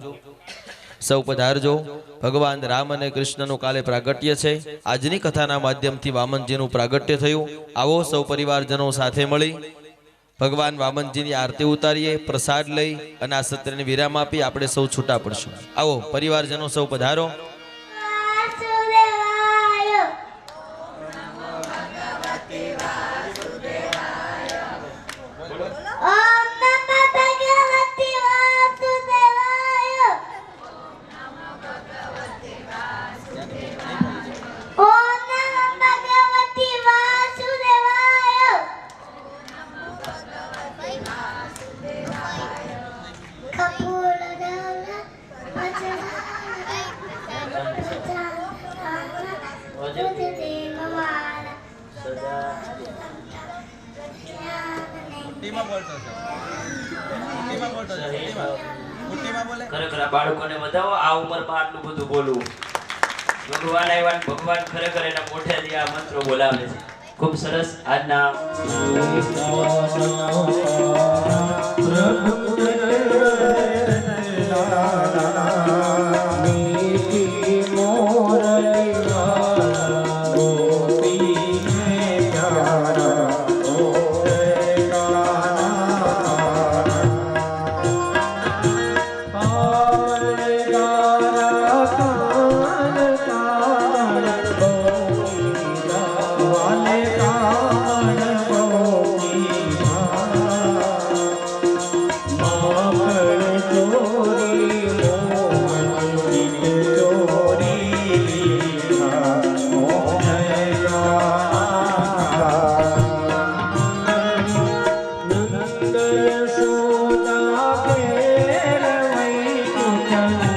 સૌ પધારજો. ભગવાન રામ અને કૃષ્ણનું કાલે પ્રાગટ્ય છે. આજની કથાના માધ્યમથી વામનજીનું પ્રાગટ્ય થયું. આવો સૌ પરિવારજનો સાથે મળી ભગવાન વામનજીની આરતી ઉતારીએ, પ્રસાદ લઈ અને આ સત્રને વિરામ આપી આપણે સૌ છૂટા પડશું. આવો પરિવારજનો સૌ પધારો. ખરેખર આ બાળકોને વધાવો, આ ઉંમરમાં આટલું બધું બોલવું. ભગવાન આવ્યા ને ભગવાન ખરેખર એના મોઢેથી આ મંત્રો બોલાવે છે. ખૂબ સરસ. આજના પ્રભુ જા